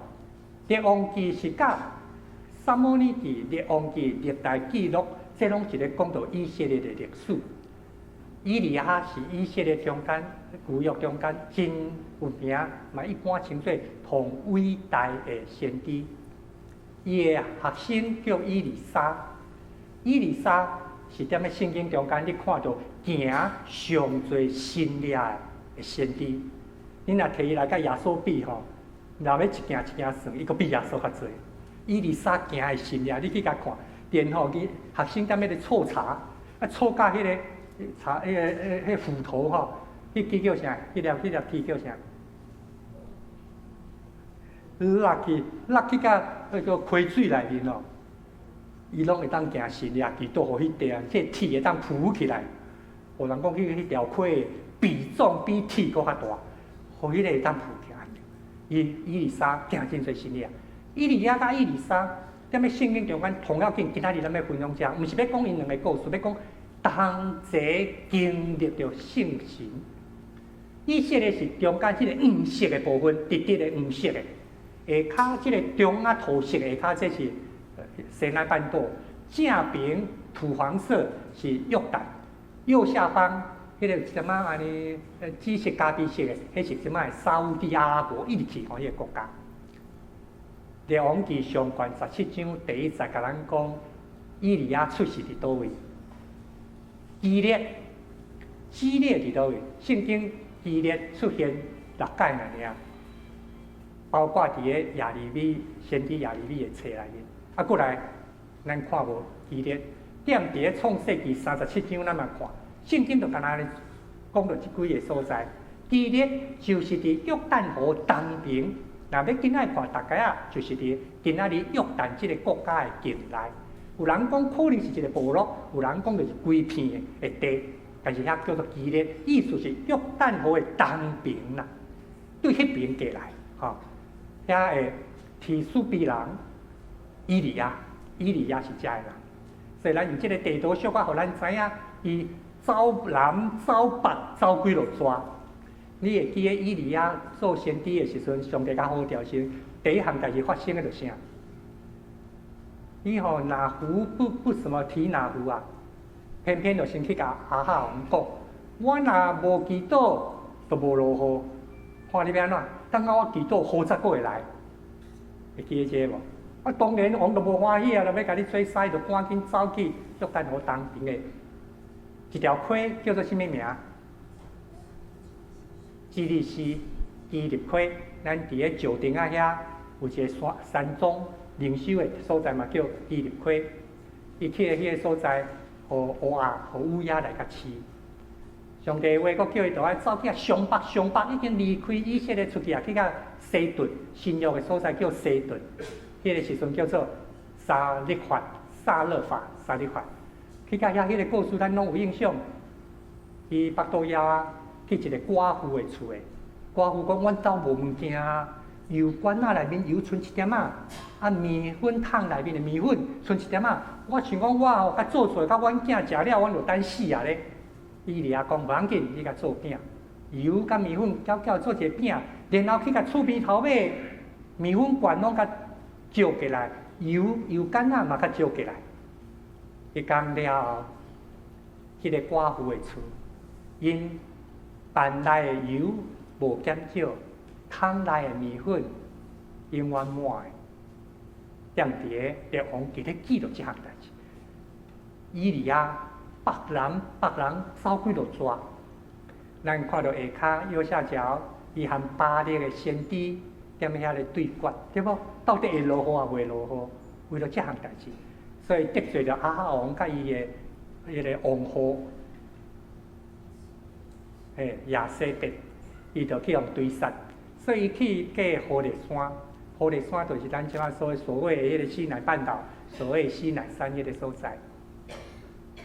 列王记是甲撒母耳记、列王记、历代记录，这拢是咧讲到以色列的历史。以利亚是以色列中间旧约中间真有名，嘛一般称作同伟大的先知。伊的学生叫以利沙，以利沙是踮咧圣经中间你看到行上最新烈的先知。你若摕伊来甲耶稣比吼，若要一件一件算，伊佫比耶稣较侪。以利沙行的新烈，你去甲看，然后伊学生踮咧搓茶，搓到迄个茶迄斧头吼，迄叫啥？迄粒铁叫啥？落去甲迄个溪水内面咯。伊拢会当行神呀，祈祷互迄地啊，这铁会当浮起来。有人讲迄条溪比重比铁搁较大，互迄个会当浮起来。以利沙行真侪神呀，以利亚甲以利沙，踮咧圣经中间同样今仔日咱要分享者，毋是要讲因两个故事，要讲同齐经历着圣神。以色列是中间即个黄色的部分，直直的黄色的，下骹即个中啊土色的下骹，这是西奈半岛，正边土黄色是约旦，右下方迄个什么安尼紫色咖啡色的，迄是什么沙烏地阿拉伯一直去迄个国家。列王记上卷17章第1节，甲咱讲以利亚出世伫倒位？基列伫倒位？圣经基列出现6届尔，包括伫个亚利米先知亚利米的册内面。啊，过来，咱看无基列，踮伫咧创世纪37章，咱嘛看圣经就干那讲到即几个所在，基列就是伫约旦河东边。若要今仔看大概啊，就是伫今仔日约旦即个国家的境内。有人讲可能是一个部落，有人讲就是规片的地，但是遐叫做基列，意思是约旦河的东边啦，对迄边过来，吼，遐的提苏比人以利亚是遮的人，所以咱用即个地图小可互咱知影，伊走南走北走几落抓。你会记得以利亚做先知的时阵，上帝较好调先，第一项代志发生的就是啥？伊吼哪壶不什么提哪壶啊，偏偏就先去甲阿哈王讲，我若无祈祷，就无落雨。看你要安怎？等下我祈祷，雨才过会来。会记得这无？啊，当然王就无欢喜啊，就要甲你做使，就赶紧走去约旦河东边的一条溪，叫做什么名？基利斯基利溪，咱伫个石顶啊遐有一个山庄灵修的所在嘛，叫基利溪。伊去迄个所在，互乌鸦来甲饲。上帝话，佫叫伊倒来走去上北，已经离开以色列出去啊，去甲西顿新约的所在叫西顿。迄个时阵叫做沙勒法，去甲遐迄个故事，咱拢有印象。伊巴多亚啊。去一个寡妇的厝诶，寡妇讲：阮兜无物件啊，油罐仔内面油剩一点仔，啊面粉桶内面的面粉剩一点仔。我想讲，我吼甲做出来，甲阮囝食了，阮就等死啊咧。伊利亚讲无要紧，你甲做饼，油甲面粉搅做一个饼，然后去甲厝边头尾面粉罐拢甲烧起来，油干仔嘛甲烧起来。一工了后，迄个寡妇的厝，因bàn内的油无减少，桶内的面粉永远满的。踮伫个王记咧记录即项代志。以利亚北人走几落抓，咱看到下骹右下角，伊和巴力的先知踮遐咧对决，对无？到底会落雨啊？袂落雨？为了即项代志，所以得罪了阿哈王甲伊的迄个王后。亚西别，伊就去互追杀，所以伊去过火烈山。火烈山就是咱即摆所谓的迄个西奈半岛，所谓西奈山迄个所在。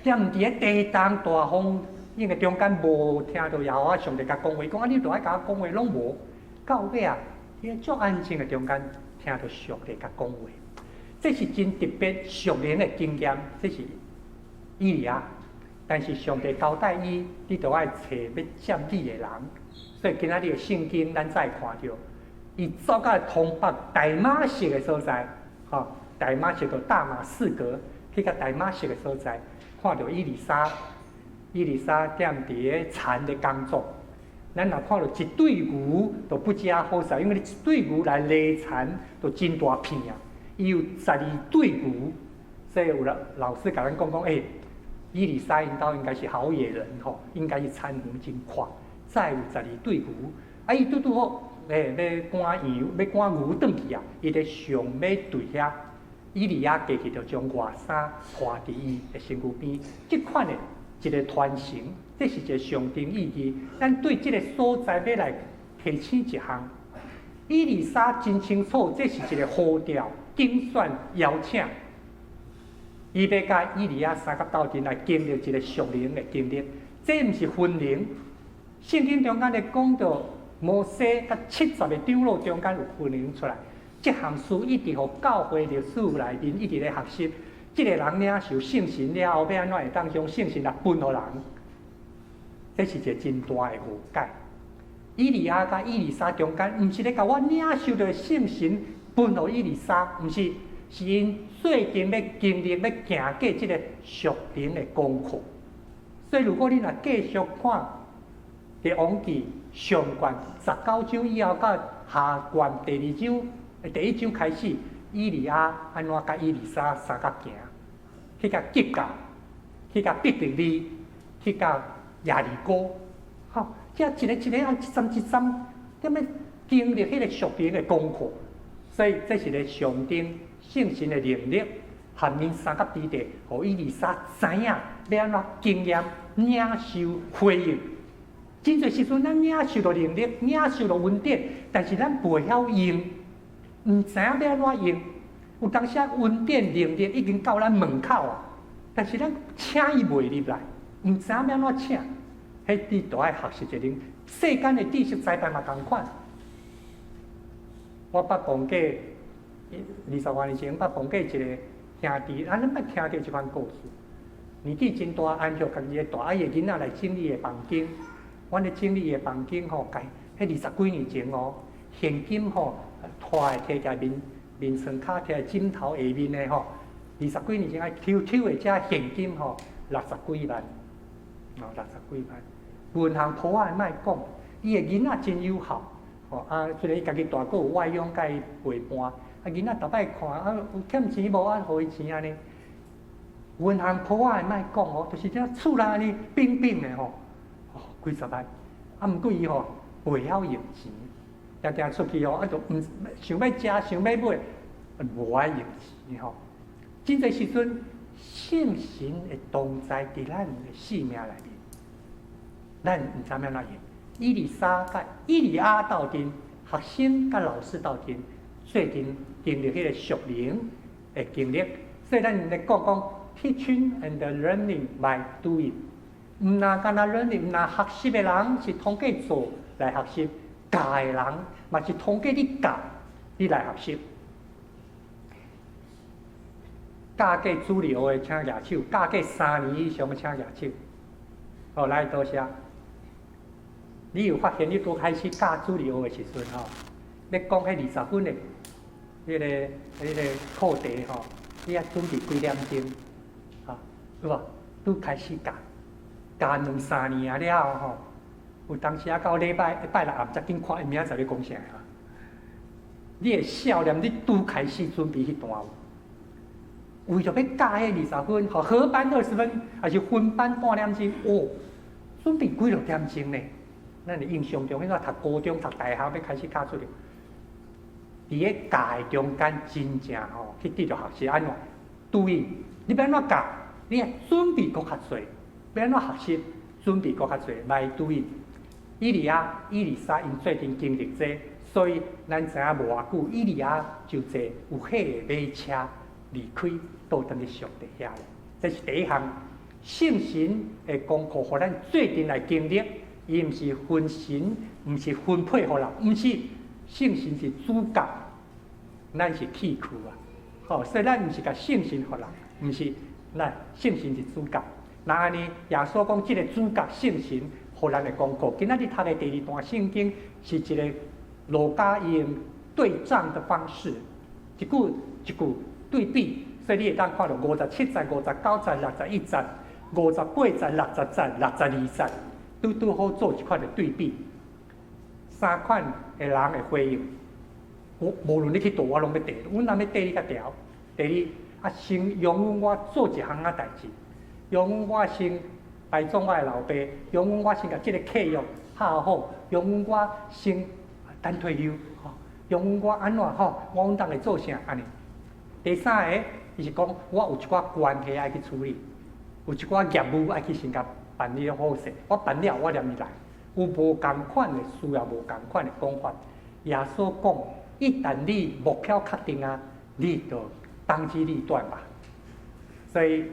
踮伫个地动大风，因为中间无听到耶和华上帝甲讲话，讲啊你著爱甲我讲话，拢无。到尾啊，伊个足安静的中间听到上帝甲讲话，这是真特别属灵的经验，这是以利亚。但是上帝交代伊，你著爱找要接你的人，所以今仔日的圣经咱再看到，伊走到东北大马色的所在，大马色到大马士革，去到大马色的所在，看到以利沙踮伫个田咧工作。咱若看到一对牛，就不加好势，因为你一对牛来犁田，就真大片啊。伊有12对牛，所以有老师甲咱讲，以利沙因兜应该是好野人吼，应该是产牛真快。再有12对牛，伊拄好要赶牛转去啊，伊咧上尾对遐，以利亚过去就将外衫拖伫伊的身躯边，即款的一个传承，这是一个象征意义。咱对即个所在要来提醒一项，以利沙真清楚，这是一个呼召、竞选、邀请。伊要甲以利亚三个斗阵来经历一个属灵的经历，这毋是分灵。圣经中间咧讲到摩西甲70个长老中间有分灵出来，这项事一直互教会历史内面一直咧学习。这个人领受圣神了后，要安怎会当将圣神来分予人？这是一个真大的误解。以利亚甲以利沙中间，毋是咧甲我领受到圣神分予以利沙，毋是。是因最近要经历、要行过这个属灵的功课，所以如果你若继续看《列王记》上卷19章以后，到下卷第2章、第1章开始，以利亚安怎甲以利沙三角行，去甲吉甲，去甲必得利，去甲亚利哥，这一个按一站，点要经历迄个属灵的功课，所以这是个象征。圣神的能力，含因三角之地，互以利沙知影要安怎经验领受回应。真侪时阵，咱领受到能力，领受到恩典，但是咱袂晓用，毋知影要安怎用。有当时恩典能力已经到咱门口啊，但是咱请伊袂入来，毋知影要安怎请。迄你都爱学习一点世间的知识栽培嘛同款。我捌讲过20多年前，捌讲过一个兄弟，咱捌听到即款故事。年纪真大，安续家己的大爱的囡仔来整理的房间。阮咧整理的房间吼，迄20几年前哦，现金吼拖来摕在面床骹，摕在枕头下面的吼，20几年前啊，抽的遮现金吼60几万，哦60几万。银行铺仔莫讲，伊的囡仔真友好，吼啊，虽然伊家己大个有外佣甲伊陪伴，啊囡仔逐摆看啊有欠钱无啊，互伊钱安尼。银行铺仔莫讲哦，就是遮厝内安尼冰冰的吼。几十万，啊！毋过伊吼袂晓用钱，定定出去吼，啊，就毋想要食，想要买，无爱用钱吼。真侪时阵，圣神会同在伫咱的生命内面，咱毋知影怎用。以利亚斗阵，学生甲老师斗阵，最近经历迄个属灵的经历，所以咱咧讲 teaching and learning by doing。毋那干那人，毋那学习的人是通过做来学习，教的人嘛是通过你教，你来学习。教过主日学的请举手，教过3年以上的请举手。好，来多谢。你有发现你拄开始教主日学的时阵吼，要讲迄20分的迄个课题吼，你要准备几点钟？啊，有无？拄开始教。教2、3年了后吼，有当时到礼拜六暗才紧看，明仔载咧讲啥啊？你的笑脸，你拄开始准备迄段，为着要教迄20分，吼合班20分，还是分班半点钟，哦，准备几落点钟呢？咱的印象中，迄个读高中、读大学要开始教出嚟，伫咧教的中间，真正吼去得着学习安怎对应，你要安怎教，你要准备搁较侪。要安怎学习？准备搁较侪来对应。以利亚、以利沙因最近经历这，所以咱知影无偌久，以利亚就坐有火的马车离开，倒转去上帝遐咧。这是第一项，圣神的功课，互咱最近来经历。伊毋是分神，毋是分配互人，毋是圣神是主角，咱是器具啊。吼，所以咱毋是甲圣神互人，毋是咱圣神是主角。那安尼，耶稣讲，即个主角圣神，互咱的功课。今仔日读的第2段圣经是一个路加用对仗的方式，一句一句对比，所以你会当看到57节、59节、61节、58节、60节、62节，拄好做一款的对比。3款的人的回应，无论你去倒，我拢要地，阮若要地你甲调。第二，先容阮我做一项代志。用我先拜访我的老爸，用我先甲即个契约拍好，用我先等退休，吼，用我安怎吼，我当会做啥安尼。第三个，伊是讲我有一寡关系爱去处理，有一寡业务爱去先甲办理好势，我办了我连伊来。有无共款的需要，无共款的讲法。耶稣讲，一旦你目标确定啊，你就当机立断吧。所以。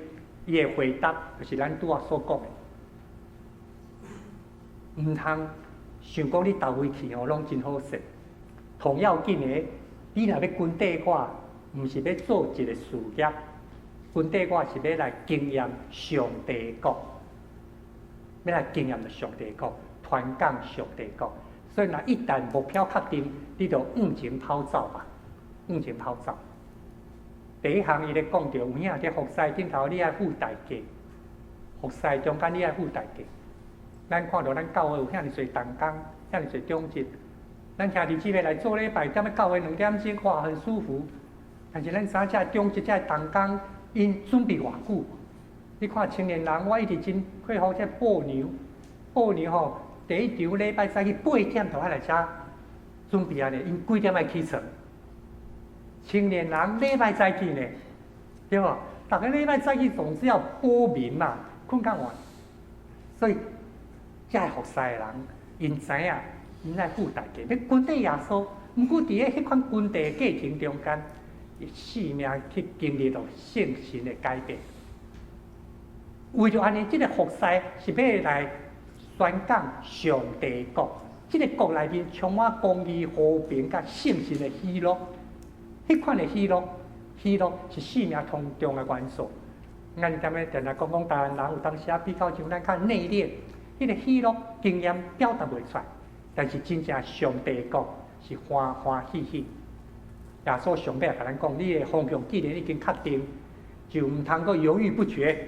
伊的回答就是咱拄仔所讲的，毋通想讲你倒位去吼，拢真好势。同要紧的，你若要跟缀我，毋是要做一个事业，跟缀我是要来经验上帝的国，要来经验上帝的国，传讲上帝的国。所以若一旦目标确定，你就往前跑走吧，往前跑走。第一项，伊咧讲到有影伫服侍顶头，你爱付代价；服侍中间，你爱付代价。咱看到咱教会有遐尼侪动工，遐尼侪中职，咱兄弟姊妹来做礼拜，踮咧教会2点钟，哇，很舒服。但是咱知影遮中职、遮动工，因准备偌久？你看青年人，我一直真佩服这报牛吼，第一场礼拜早起8点就爱来遮准备安尼，因几点爱起床？青年人礼拜早起呢，对无？逐个礼拜早起总是要报名嘛，困较晚。所以遮服侍的人，因知影，因来付代价，要跟着耶稣。毋过伫咧迄款军地过程中间，伊性命去经历到圣神的改变。为着安尼，即个服侍是要来宣讲上帝国。即个国内面充满公义、和平、甲圣神的喜乐。迄款的喜乐是生命当中的元素。咱踮咧定来讲台湾人有当时比较像咱较内敛，迄个喜乐经验表达袂出来。但是真正上帝国是欢欢喜喜。耶稣上尾甲咱讲，你的方向既然已经确定，就毋通阁犹豫不决。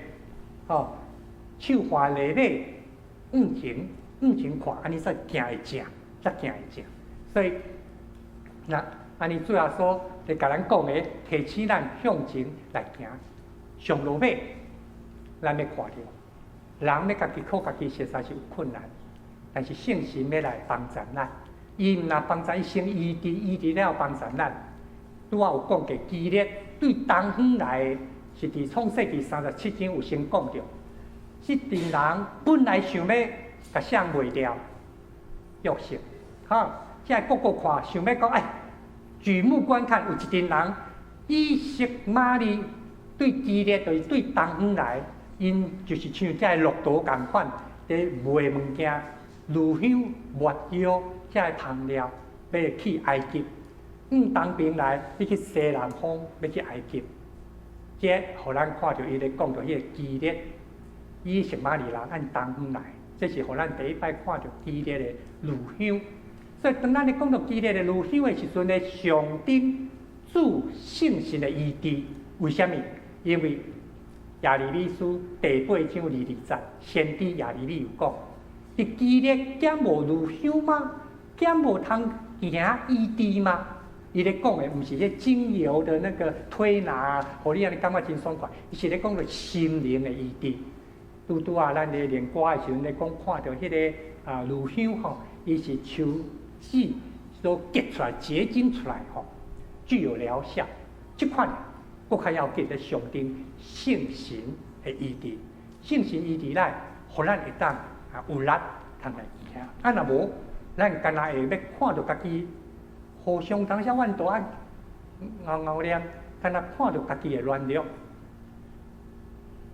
手花累累，往前看，安尼才行会正，才行会正。所以，那安尼主要说，就甲咱讲的，提醒咱向前来行。上落尾，咱要看到，人要家己靠家己，实在是有困难。但是圣神要来帮助咱，伊毋若帮助伊先医治了帮助咱。拄仔有讲过，基列对东方来是伫创世纪37章有先讲着，即群人本来想要甲想袂掉约瑟，即个个看想要讲，举目观看，有一群人以色玛利对基列，就是对东方来，因就是像这骆驼共款，伫卖物件。乳香、没药，才会香料，要去埃及。东边来，要去西南方，要去埃及。这，互咱看到伊咧讲到迄个基列，以色玛利人按东方来，这是互咱第一摆看到基列的乳香。所以当咱咧讲到基列的乳香的时阵咧，上顶主圣神的医治，为虾米？因为亚利米书第8章22节，先知亚利米有讲。伫基列减无乳香吗？减无通行医治吗？伊咧讲的毋是迄精油的那个推拿，互你安尼感觉真爽快。伊是咧讲着心灵的医治。拄啊，咱咧练歌的时阵咧讲，看到迄个乳香吼，伊是树籽所结出来、结晶出来吼，具有疗效。即款更较要紧的上顶圣神的医治，圣神医治来，互咱会当。有力通来行，若无，咱干那会要看到家己互相当下怨大熬念，干那看到家己的软弱。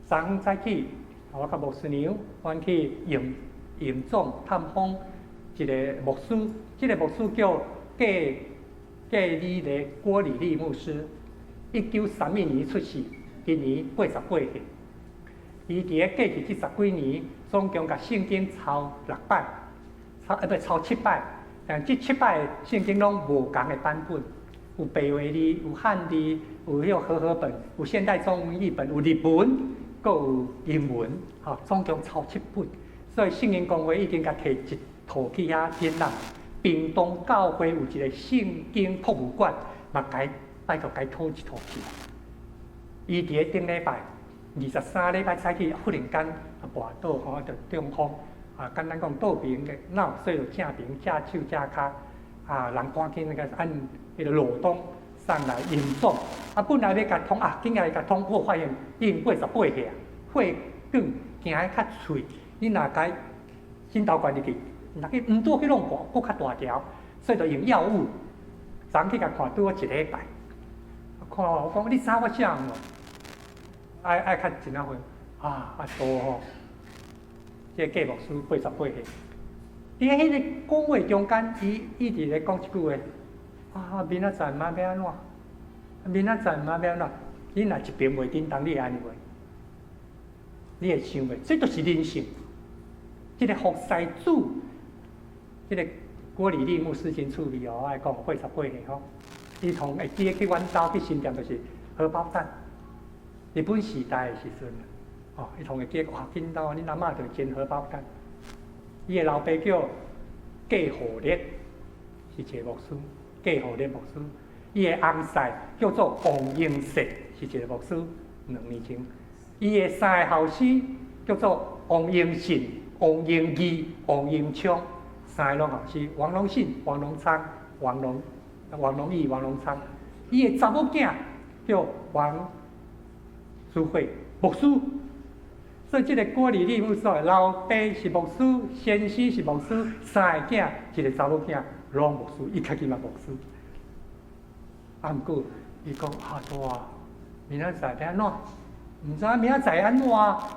昨早起，我甲牧师娘，阮去营总探访一个牧师，这个牧师叫葛理的郭理利牧师，1932年出世，今年88岁。伊伫咧过去这10几年，总共甲圣经抄6摆，抄7摆，但这7摆圣经拢无共的版本，有白话字，有汉字，有迄个和合本，有现代中文译本，有日文，阁有英文，总共抄7本。所以圣经公会已经甲摕一套去遐展览。屏东教会有一个圣经博物馆，嘛拜托讨一套去。伊伫咧顶礼拜。23礼拜早起，忽然间跋倒就中风，简单讲倒平的脑，所以就正平、正手、正骹，人赶紧按迄个路东上来严重。本来要甲通，紧来甲通，我发现已经88岁啊，血管行得较脆，你若甲心头灌入去，若去毋多去弄破，搁较大条，所以就用药物。昨去甲看，拄我1礼拜，看我讲你知我啥无？爱较真啊会多吼，这个葛牧师88岁，伫迄个讲话中间，伊一直咧讲一句话，明仔载嘛要安怎？明仔载嘛要安怎？你若一边袂叮当，你会安尼袂？你会想袂？这就是人性。这个服侍主，这个郭理利牧师真趣味哦，爱讲88岁吼，伊同会记得去阮兜去新店，就是荷包蛋。日本时代的时阵，伊同会记紧到恁阿嬷就煎荷包蛋。伊的老爸叫葛虎烈，是一个牧师，葛虎烈牧师。伊的翁婿叫做王英石，是一个牧师，2年前。伊的3个后生叫做王英信、王英义、王英昌，3个拢后生，王龙信、王龙昌、王龙义、王龙昌。伊的查某囝叫王。书会牧师，所以这个郭李立牧所，老爸是牧师，先生是牧师，三个囝，一个查某囝拢牧师，伊家己嘛牧师。啊，毋过伊讲啊，大，明仔载要安怎？毋知明仔载安怎？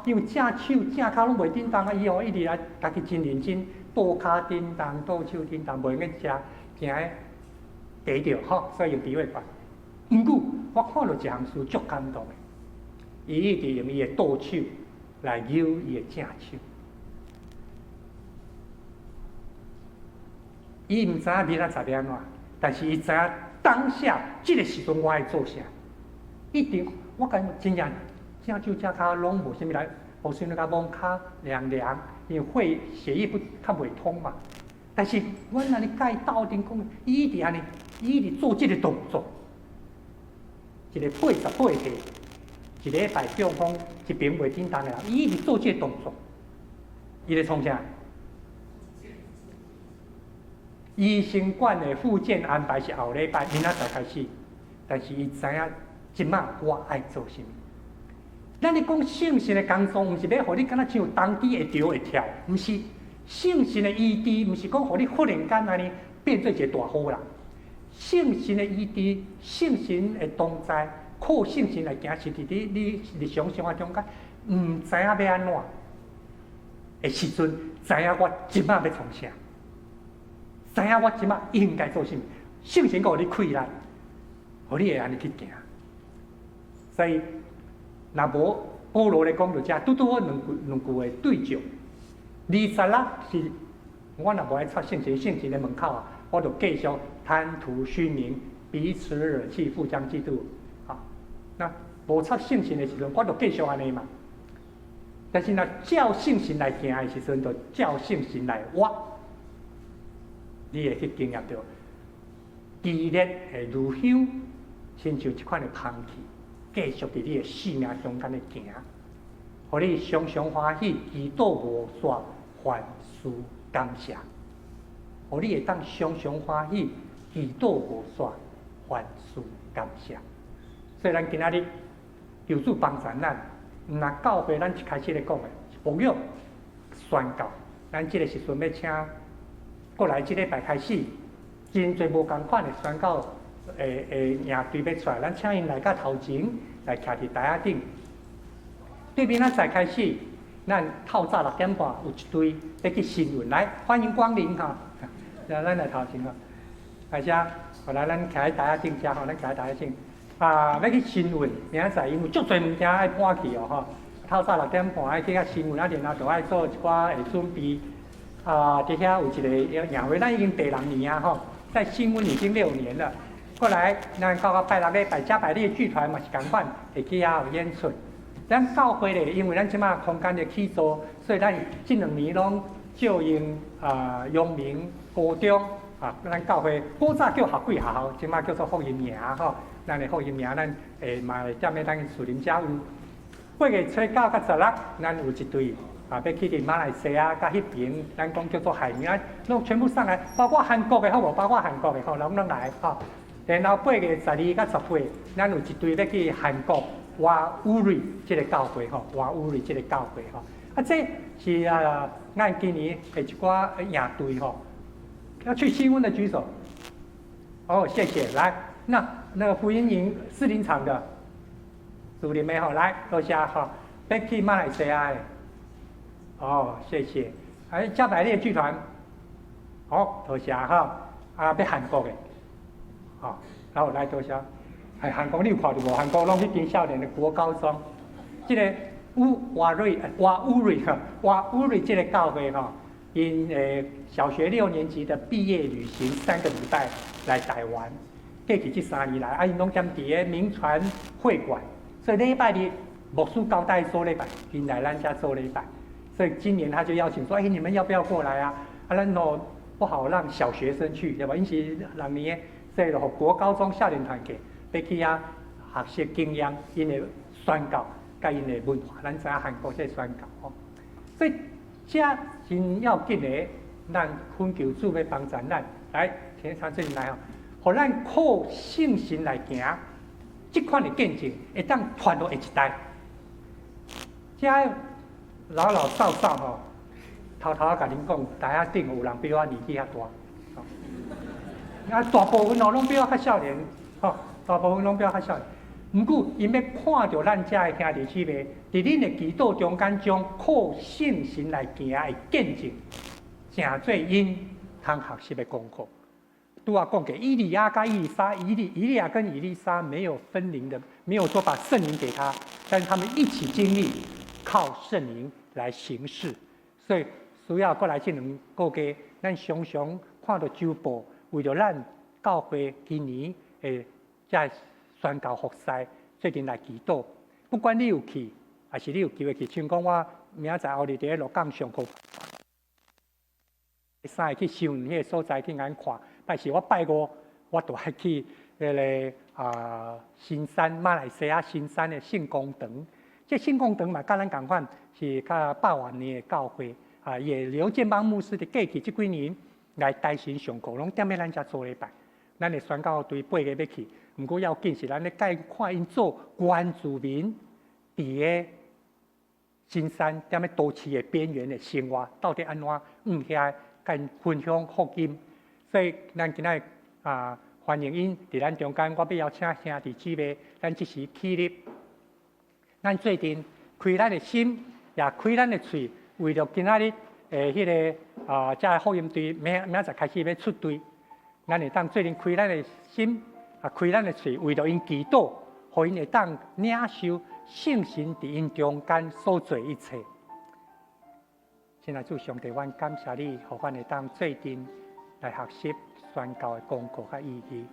因为正手正脚拢袂叮当啊，伊吼一直来家己真认真，倒骹叮当，倒手叮当，袂用食，惊得着吼，所以用鼻胃管。毋过我看到一项事足感动的，伊一直用伊的倒手来扭伊的正手。伊毋知影明仔载要安怎，但是伊知影当下即个时阵我爱做啥。一定我感觉真正正手正脚拢无啥物来，无啥物甲摸骹凉凉，因为血液较袂通嘛。但是阮安尼甲伊斗阵讲，伊一直安尼，伊一直做即个动作，一个88岁，一个礼拜中风，一边袂叮当的人，伊一直做即个动作，伊咧创啥？医生馆的复健安排是后礼拜明仔载开始，但是伊知影即摆我爱做啥物。咱咧讲圣神的工作，毋是要互你敢若像当机会跳会跳，毋是圣神的医治，毋是讲互你忽然间安尼变做一个大好人。圣神的医治，圣神的同在，靠圣神来行，是伫你日常生活中间，毋知影要安怎的时阵，知影我即摆要创啥。知影我即马应该做啥物，圣神互你开力，互你会安尼去行。所以，若无保罗咧讲到遮，拄好两句的对照。26是，我若无爱插圣神的门口啊，我就继续贪图虚名，彼此惹气，互相嫉妒。啊，那无插圣神的时阵，我就继续安尼嘛。但是若照圣神来行的时阵，就照圣神来活。你会去经验到，激烈会如香，亲像一款的香气，继续伫你的生命中间的行，互你常常欢喜，祈祷无煞，凡事感谢，互你会当常常欢喜，祈祷无煞，凡事感谢。所以咱今仔日求主帮助咱，若教会咱一开始咧讲的牧养宣告，咱即个时阵要请。过来，即礼拜开始，真侪无共款的宣告，营队要出来，咱请因来到头前来徛伫台仔顶。对面咱再开始，咱透早6点半有一队要去新闻，来欢迎光临哈！咱来头前哈，大家，后来咱徛喺台仔顶遮吼，咱徛喺台仔顶。要去新闻，明仔载因为足侪物件爱搬去哦吼。透早6点半爱去遐新闻，然后就爱做一寡准备。底下有一个营会，咱已经第6年啊吼，在新闻已经6年了。过来，咱到拜六礼拜，加百列剧团嘛是共款，会去遐有演出。咱教会咧，因为咱即马空间的起租，所以咱这2年拢照应阳明高中咱教会古早叫学贵学校，即马叫做福音营吼。咱的福音营，咱嘛会踮咧咱树林遮有。8月初9到16，咱有一队。要去伫马来西亚，甲迄边，咱讲叫做海名，拢全部上来，包括韩国的好无？包括韩国的吼，拢来吼。然后8月12到10月，咱有一队要去韩国瓦乌瑞即个教会吼，瓦乌瑞即个教会吼。这是咱今年的一寡营队吼。要去新闻的举手。哦，谢谢。来，那个福音营士林场的主林的吼，来多谢吼。要去马来西亚的。哦，谢谢。加百列剧团，好，多谢哈。要韩国的，然后来多谢。韩国你有看到无？韩国拢迄间少年的国高中，这个瓦乌瑞这个教会哈，因小学6年级的毕业旅行3个礼拜来台湾，过去这3年来，因拢踮伫个铭传会馆，所以礼拜日牧师交代做礼拜，因来咱家做礼拜。所以今年他就邀请说：“你们要不要过来啊？咱不好让小学生去，对吧？因是6年，所以国高中少年团去，要去学习经验，因的宣告，甲因的文化，咱知影韩国这宣告哦。所以这真要紧的，咱恳求主要帮助咱，来天长这里来哦，互咱靠信心来行，这款的见证会当传到下一代。这老老少少吼，偷偷甲恁讲，台下顶有人比我年纪较大，啊，大部分哦拢比我较少年，吼，大部分拢比我较少年。毋过，因要看到咱遮的兄弟姊妹，伫恁的祈祷中间，将靠信心来行的见证，成做因通学习的功课。拄啊讲过，以利亚跟以利亚跟以利沙没有分灵的，没有说把圣灵给他，但是他们一起经历靠圣灵来行事，所以需要过来这两个月，咱常常看到周报，为着咱教会今年诶在宣教服侍，最近来祈祷。不管你有去，还是你有机会去，像讲我明仔载后日伫鹿港上课，三个去修迄个所在去眼看。但是我拜五，我都爱去迄个新山马来西亚新山的圣公堂。这圣公堂嘛，甲咱共款是较百万年的教会啊，也刘建邦牧师的过去这几年来台神上课，拢踮咧咱遮做礼拜。咱的宣教队8个要去，毋过要紧是咱咧介看因做原住民伫个新山踮咧都市的边缘的生活，到底安怎遐跟分享福音。所以，咱今仔欢迎因伫咱中间，我要邀请兄弟姊妹，咱即时起立。咱最近开咱的心，也开咱的嘴，为着今仔日迄个遮福音队明仔开始要出队，咱会当最近开咱的心，开咱的嘴，为着因祈祷，互因会当领受圣神伫因中间所做一切。现在主上帝，阮感谢你，互阮会当最近来学习宣教的功课甲意义。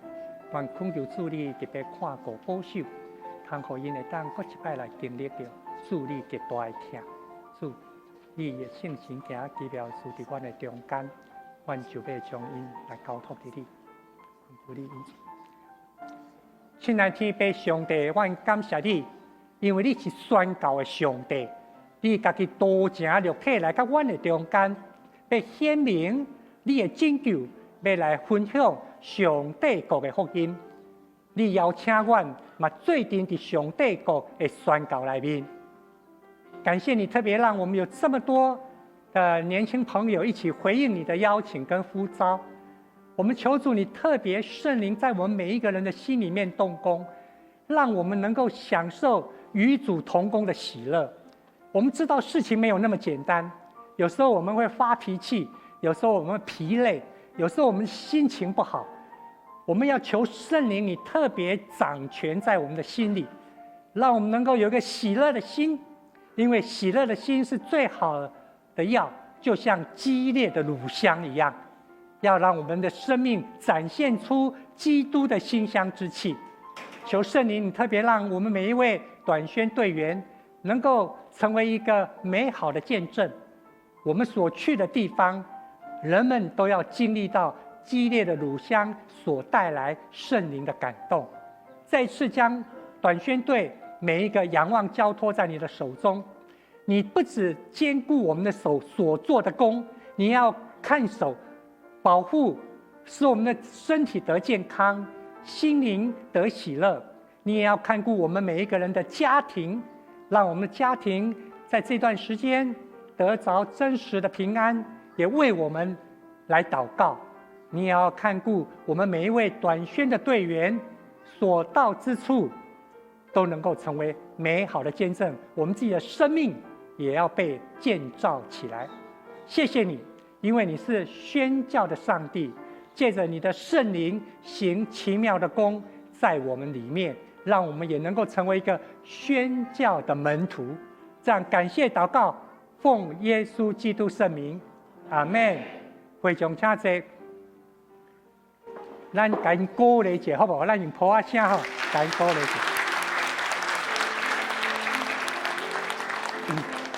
愿恳求主你特别看顾保守，通互因会当搁一摆来经历着主你极大的疼。主，你的圣神行奇妙事伫阮的中间，阮就要将因来交托伫你，求你恩赐。亲爱天父上帝，阮感谢你，因为你是宣教的上帝。你家己多情肉体来到阮的中间，要显明你的拯救，要来分享上帝国的福音。你邀请阮嘛，最近伫上帝国的宣教内面。感谢你特别让我们有这么多的年轻朋友一起回应你的邀请跟呼召。我们求主你特别圣灵在我们每一个人的心里面动工，让我们能够享受与主同工的喜乐。我们知道事情没有那么简单，有时候我们会发脾气，有时候我们会疲累，有时候我们心情不好。我们要求圣灵你特别掌权在我们的心里，让我们能够有一个喜乐的心，因为喜乐的心是最好的药，就像激烈的乳香一样，要让我们的生命展现出基督的馨香之气。求圣灵你特别让我们每一位短宣队员能够成为一个美好的见证。我们所去的地方，人们都要经历到激烈的乳香所带来圣灵的感动。再次将短宣队每一个仰望交托在你的手中，你不只兼顾我们的手所做的工，你要看守保护，使我们的身体得健康，心灵得喜乐。你也要看顾我们每一个人的家庭，让我们的家庭在这段时间得着真实的平安，也为我们来祷告。你也要看顾我们每一位短宣的队员，所到之处都能够成为美好的见证，我们自己的生命也要被建造起来。谢谢你，因为你是宣教的上帝，借着你的圣灵行奇妙的工在我们里面，让我们也能够成为一个宣教的门徒。这样感谢祷告，奉耶稣基督圣名，阿们。会众请坐，咱甲因鼓励者好不好？咱用普仔声吼，甲因鼓励者。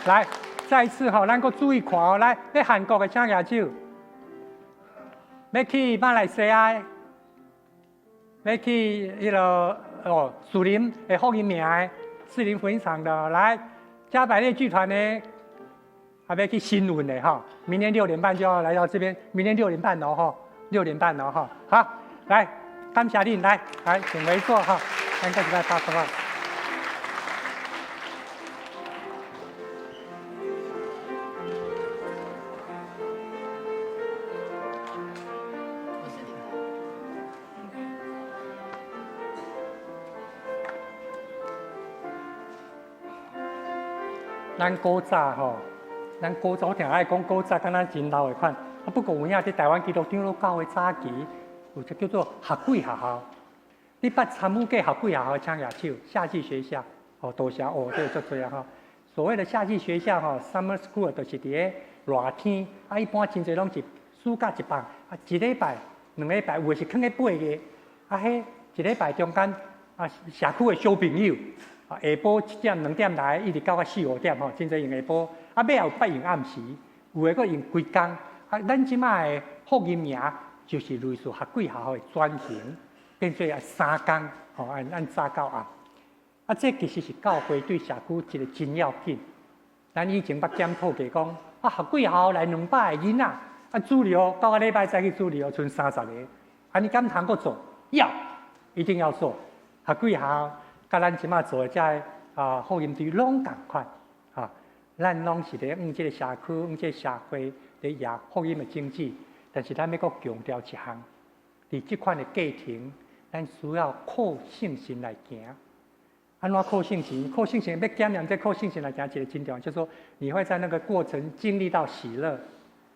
来，再一次吼，咱搁注意看哦。来，要韩国的请举手，要去马来西亚的，要去迄个树林的福音名的士林福音场的，来，加百列剧团的。还要去新闻的哈，明天6点半就要来到这边，明天6点半哦哈，6点半哦哈，好，来，感谢你，来，请回座哈，咱个一摆拍手。咱古早吼，咱古早我听爱讲古早，敢若真老的款。啊，不过有影伫台湾基督长老教会早期有一个叫做学贵学校。你捌参与过学贵学校的请举手？夏季学校，哦，多谢哦，对，就这样哈。所谓的夏季学校吼 ，summer school 就是伫咧热天，啊，一般真侪拢是暑假一放，啊，一礼拜、2礼拜，有的是放咧8月，啊，迄一礼拜中间啊，社区的小朋友，啊，下晡1点、2点来，一直到4、5点吼，真侪用下晡，啊，尾后捌用暗时，有的佫用规工，啊，咱即卖的福音名就是类似学贵学校的转型，变做3工，吼，按早到暗。啊，这其实是教会对社区一个真要紧。咱以前捌检讨过讲，啊，学贵学校来200个囡仔，啊，主流到礼拜再去主流，剩30个，啊，你敢通搁做？要，一定要做。学贵学校，甲咱即马做的这啊福音队拢共款，啊，咱拢是咧用这个社区、用这个社会咧也福音的经济，但是咱要搁强调一项，伫这款的过程，咱需要靠信心来行。安怎靠信心？靠信心要检验这靠信心来讲，一个真重要，就是说你会在那个过程经历到喜乐，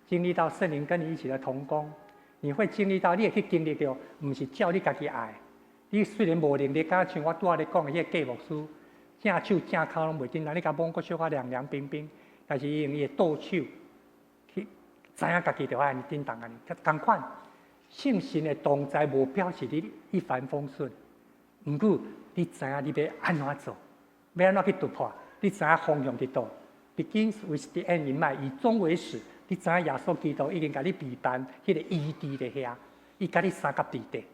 经历到圣灵跟你一起的同工，你会经历到，你也去经历到，不是照你家己爱。你虽然无能力，敢像我拄仔咧讲的迄个计牧师，正手正脚拢袂紧，那你甲摸个小可凉凉冰冰，但是伊用伊的倒手去知影家己就爱安尼振动安尼，同款信心的同在，无表示你一帆风顺，毋过。你知影你要安怎做，要安怎去突破？你知影方向伫倒 ？Begins with the end in mind， 以终为始。你知影耶稣基督已经甲你备办迄个异地咧遐，伊甲你三甲地地。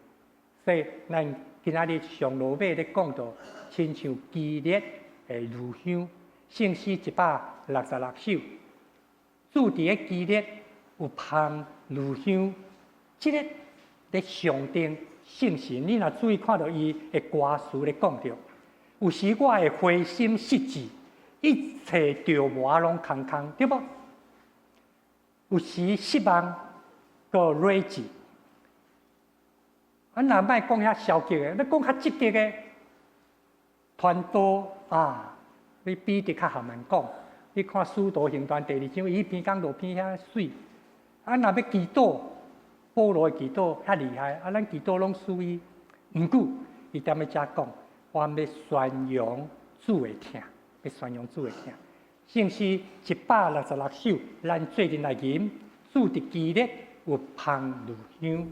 所以咱今仔日上落尾咧讲到，亲像基列的乳香，圣诗166首，注伫咧基列有香乳香，即个咧上定。圣神，你若注意看到伊的歌词咧讲着，有时我会灰心失志，一切着磨拢空空，对无？有时失望个睿智，啊，若莫讲遐消极的，要讲较积极的，传道啊，你比得较含难讲。你看《使徒行传》第2章，伊篇讲路篇遐水，啊，若要祈祷。保罗的祈祷遐厉害，啊，咱祈祷拢属于。毋过，伊踮咧遮讲，我要宣扬主的听，要宣扬主的听。圣诗166首，咱做阵来吟，主的基列有香如香。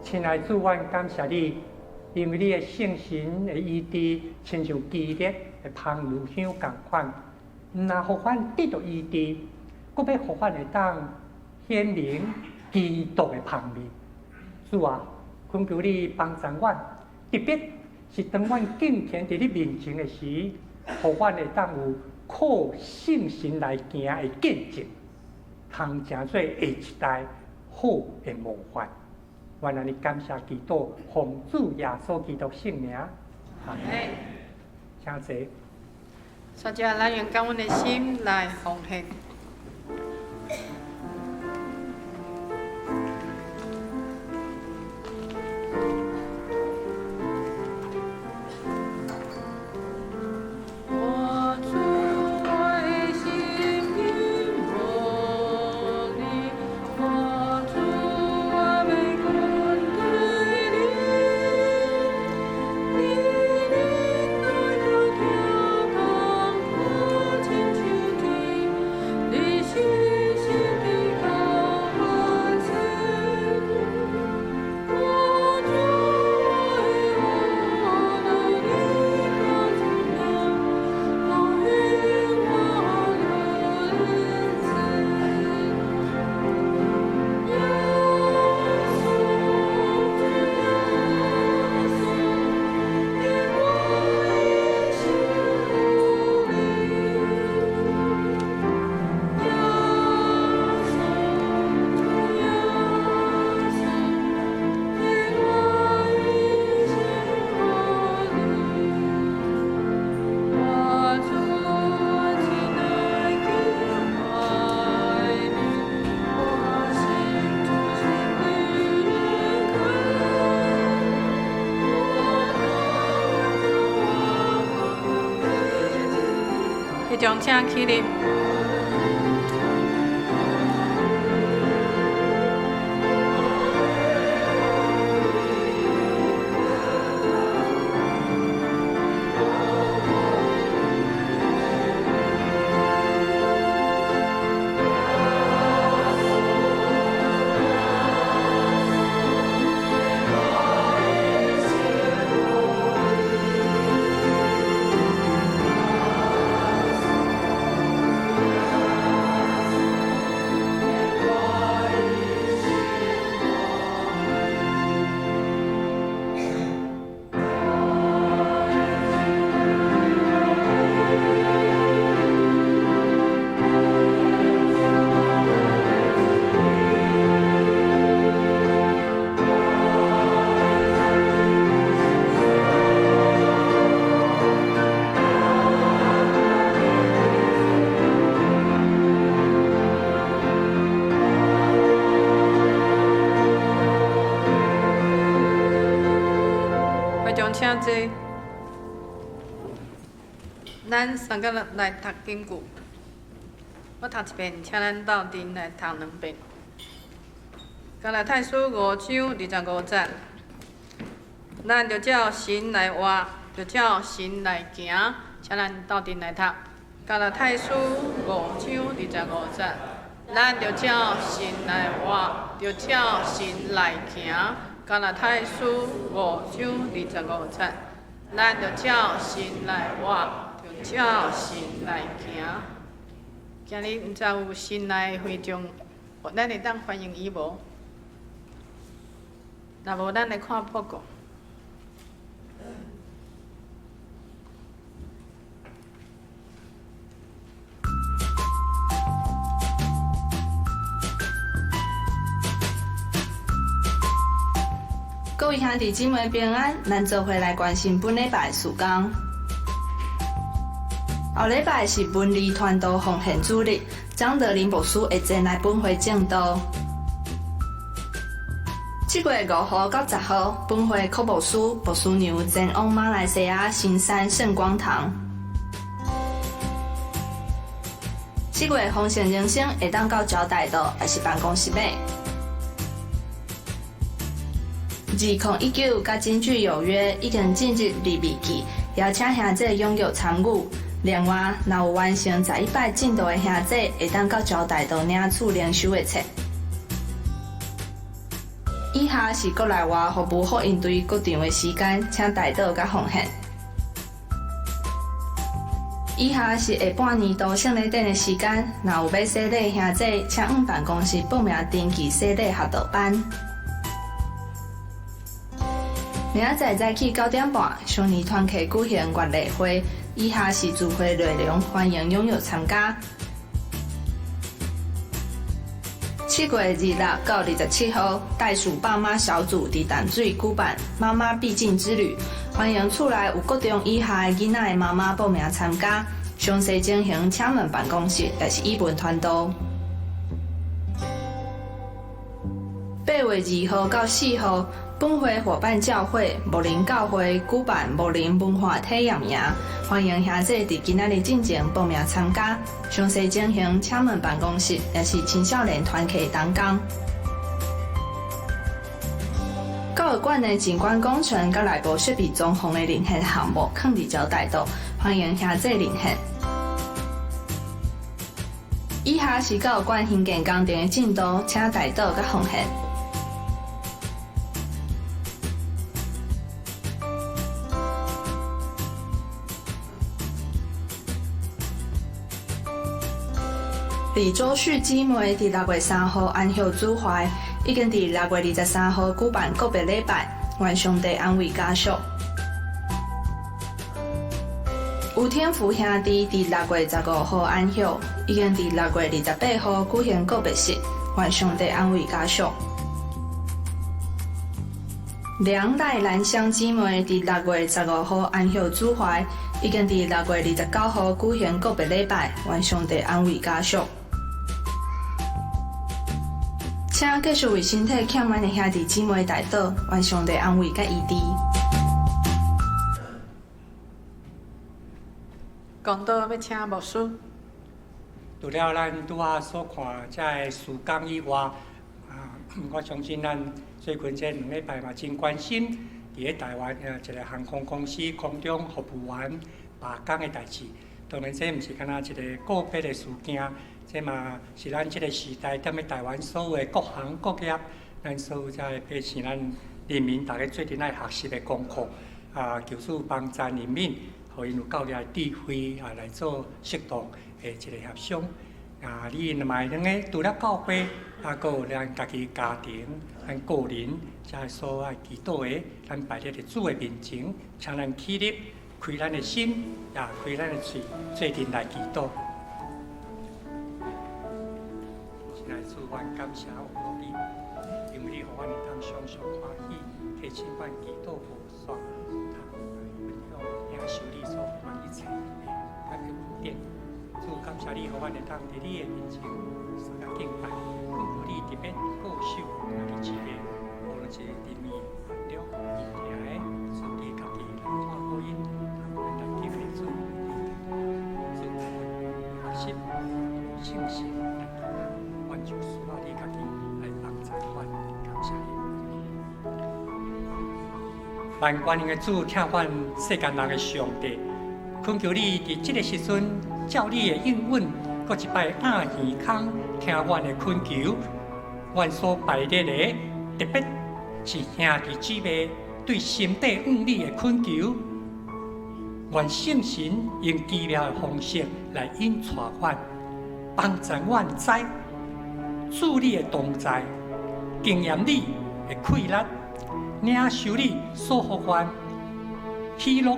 亲爱的主，我感谢你，因为你的圣神的医治，亲像基督的香炉香同款，毋但互阮得到医治，阁要互阮会当显明基督的香味。主啊，恳求你帮助阮，特别是当阮敬虔伫你面前的时，互阮会当有靠圣神来行的见证，通成做下一代好的模范。愿让你感谢基督，奉主耶稣基督圣名，阿门。请坐。大家咱用感恩的心来奉献。会将请起立。请坐。咱三个来读经句，我读一遍，请咱斗阵来读两遍。加拉太书5章25节，咱着照神来活，着照神来行，请咱斗阵来读。加拉太书5章25节，咱着照神来活，着照神来行。加拉太书5章25节，咱着照神来活，着照神来行。今日毋知有新来的会众，咱会当欢迎伊无？若无，咱来看报告。各位兄弟姊妹平安，咱做伙来关心本礼拜的事工。后礼拜是文理传道奉献主日，张德林牧师会前来本会正道。7月5号到10号，本会柯牧师娘前往马来西亚新山圣光堂。7月丰盛人生会当到招待道，还是办公室内。2019甲金句有约已经进入立笔记，邀请兄弟踊跃参与。另外，若有完成1100进度的兄弟，会当到招待道领取灵修的册。以下是国内外服务福音队各场的时间，请代祷甲奉献。以下是下半年度圣礼典的时间，若有要洗礼的兄弟，请往办公室报名登记洗礼学道班。明仔载早起9点半，双年团契举行月例会。以下是聚会内容，欢迎踊跃参加。7月26到27号，袋鼠爸妈小组伫淡水举办妈妈必进之旅，欢迎厝内有各种以下的囡仔的妈妈报名参加。详细情形请问办公室，也是语文团队。8月2号到4号。本会伙伴教会牧灵教会举办牧灵文化体验营，欢迎兄弟伫今仔日进前报名参加。详细情形请问办公室，也是青少年团契同工。教育馆的景观工程甲内部设备装潢的遴选项目，放伫招待道，欢迎兄弟遴选。以下是教育馆新建工程的进度，请代祷甲奉献。李周旭姊妹伫6月3号安息主怀，已经伫6月23号举办告别礼拜，愿上帝安慰家属。吴天福兄弟伫6月15号安息，已经伫6月28号举行告别式，愿上帝安慰家属。梁赖兰香姊妹伫6月15号安息主怀，已经伫6月29号举行告别礼拜，愿上帝安慰家属。请继续为身体欠满的兄弟姊妹代祷，愿上帝安慰甲医治。讲道要请牧师。除了咱拄仔所看遮个事工以外，我相信咱最近这2礼拜嘛真关心伫咧台湾一个航空公司空中服务员罢工的代志。当然，这毋是干那一个个别的事件。这嘛是咱这个时代踮咧台湾所有的各行各业，咱所有遮个百姓，咱人民大家做阵爱学习的功课。求主帮助人民，互因有够了智慧来做适当的一个协商。你嘛两个除了教会，还有咱家己家庭、咱个人，遮所爱祈祷的，咱摆在主的面前，请咱起立，开咱的心，开咱的嘴，做阵来祈祷。来主，阮感谢有努力，因为你互阮会当常常欢喜，提醒阮祈祷无煞，分享领受你所愿一切的恩典。主，感谢你互阮会当伫你的面前相甲敬拜，互你特别固守咱的志愿，无论是人民烦恼、疫情的，主你家己来看福音，通阮来敬拜主，主学习信心。就需要你家己来帮助阮，感谢你。万军的主，请阮世间人的上帝，恳求你伫即个时阵，照你的应允，搁一摆按耳孔听阮的恳求。阮所拜列的，特别是兄弟姊妹对心底愿你的恳求。愿圣神用奇妙的方式来引带阮，帮助阮知主你的同在，经验你的快乐，领受你所予阮喜乐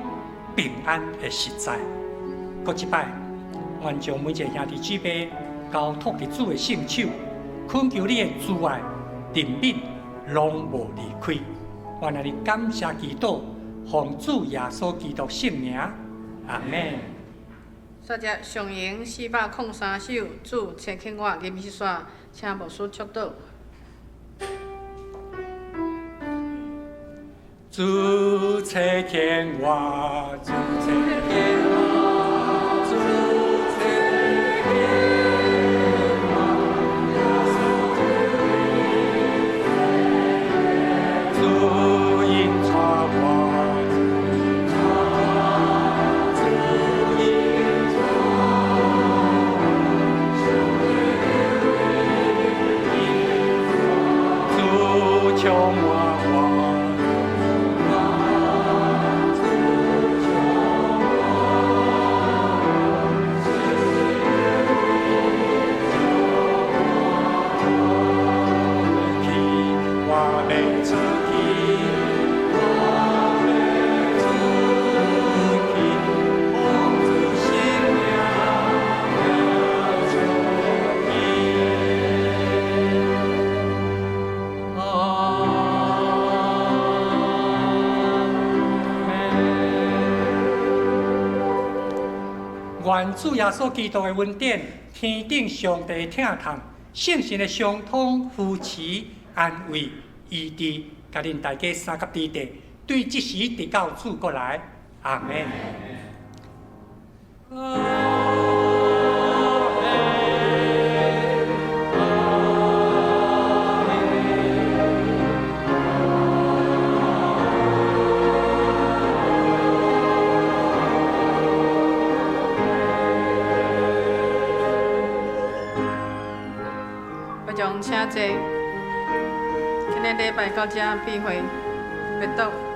平安的实在。搁一摆，愿将每一个兄弟姊妹交托伫主的圣手，恳求你的慈爱怜悯，拢无离开。愿安尼感谢祈祷。奉主耶稣基督圣名，阿门。煞只上营403首，主请请我吟诗煞，请牧师祝祷。主请请我，主请请我，主请请我，主引带我。愿主耶稣基督的恩典、天顶上帝的疼痛、圣神的相通、扶持、安慰、医治，甲恁大家三甲地地，对即时直到主过来，阿门。将请坐，今日礼拜到这闭会结束。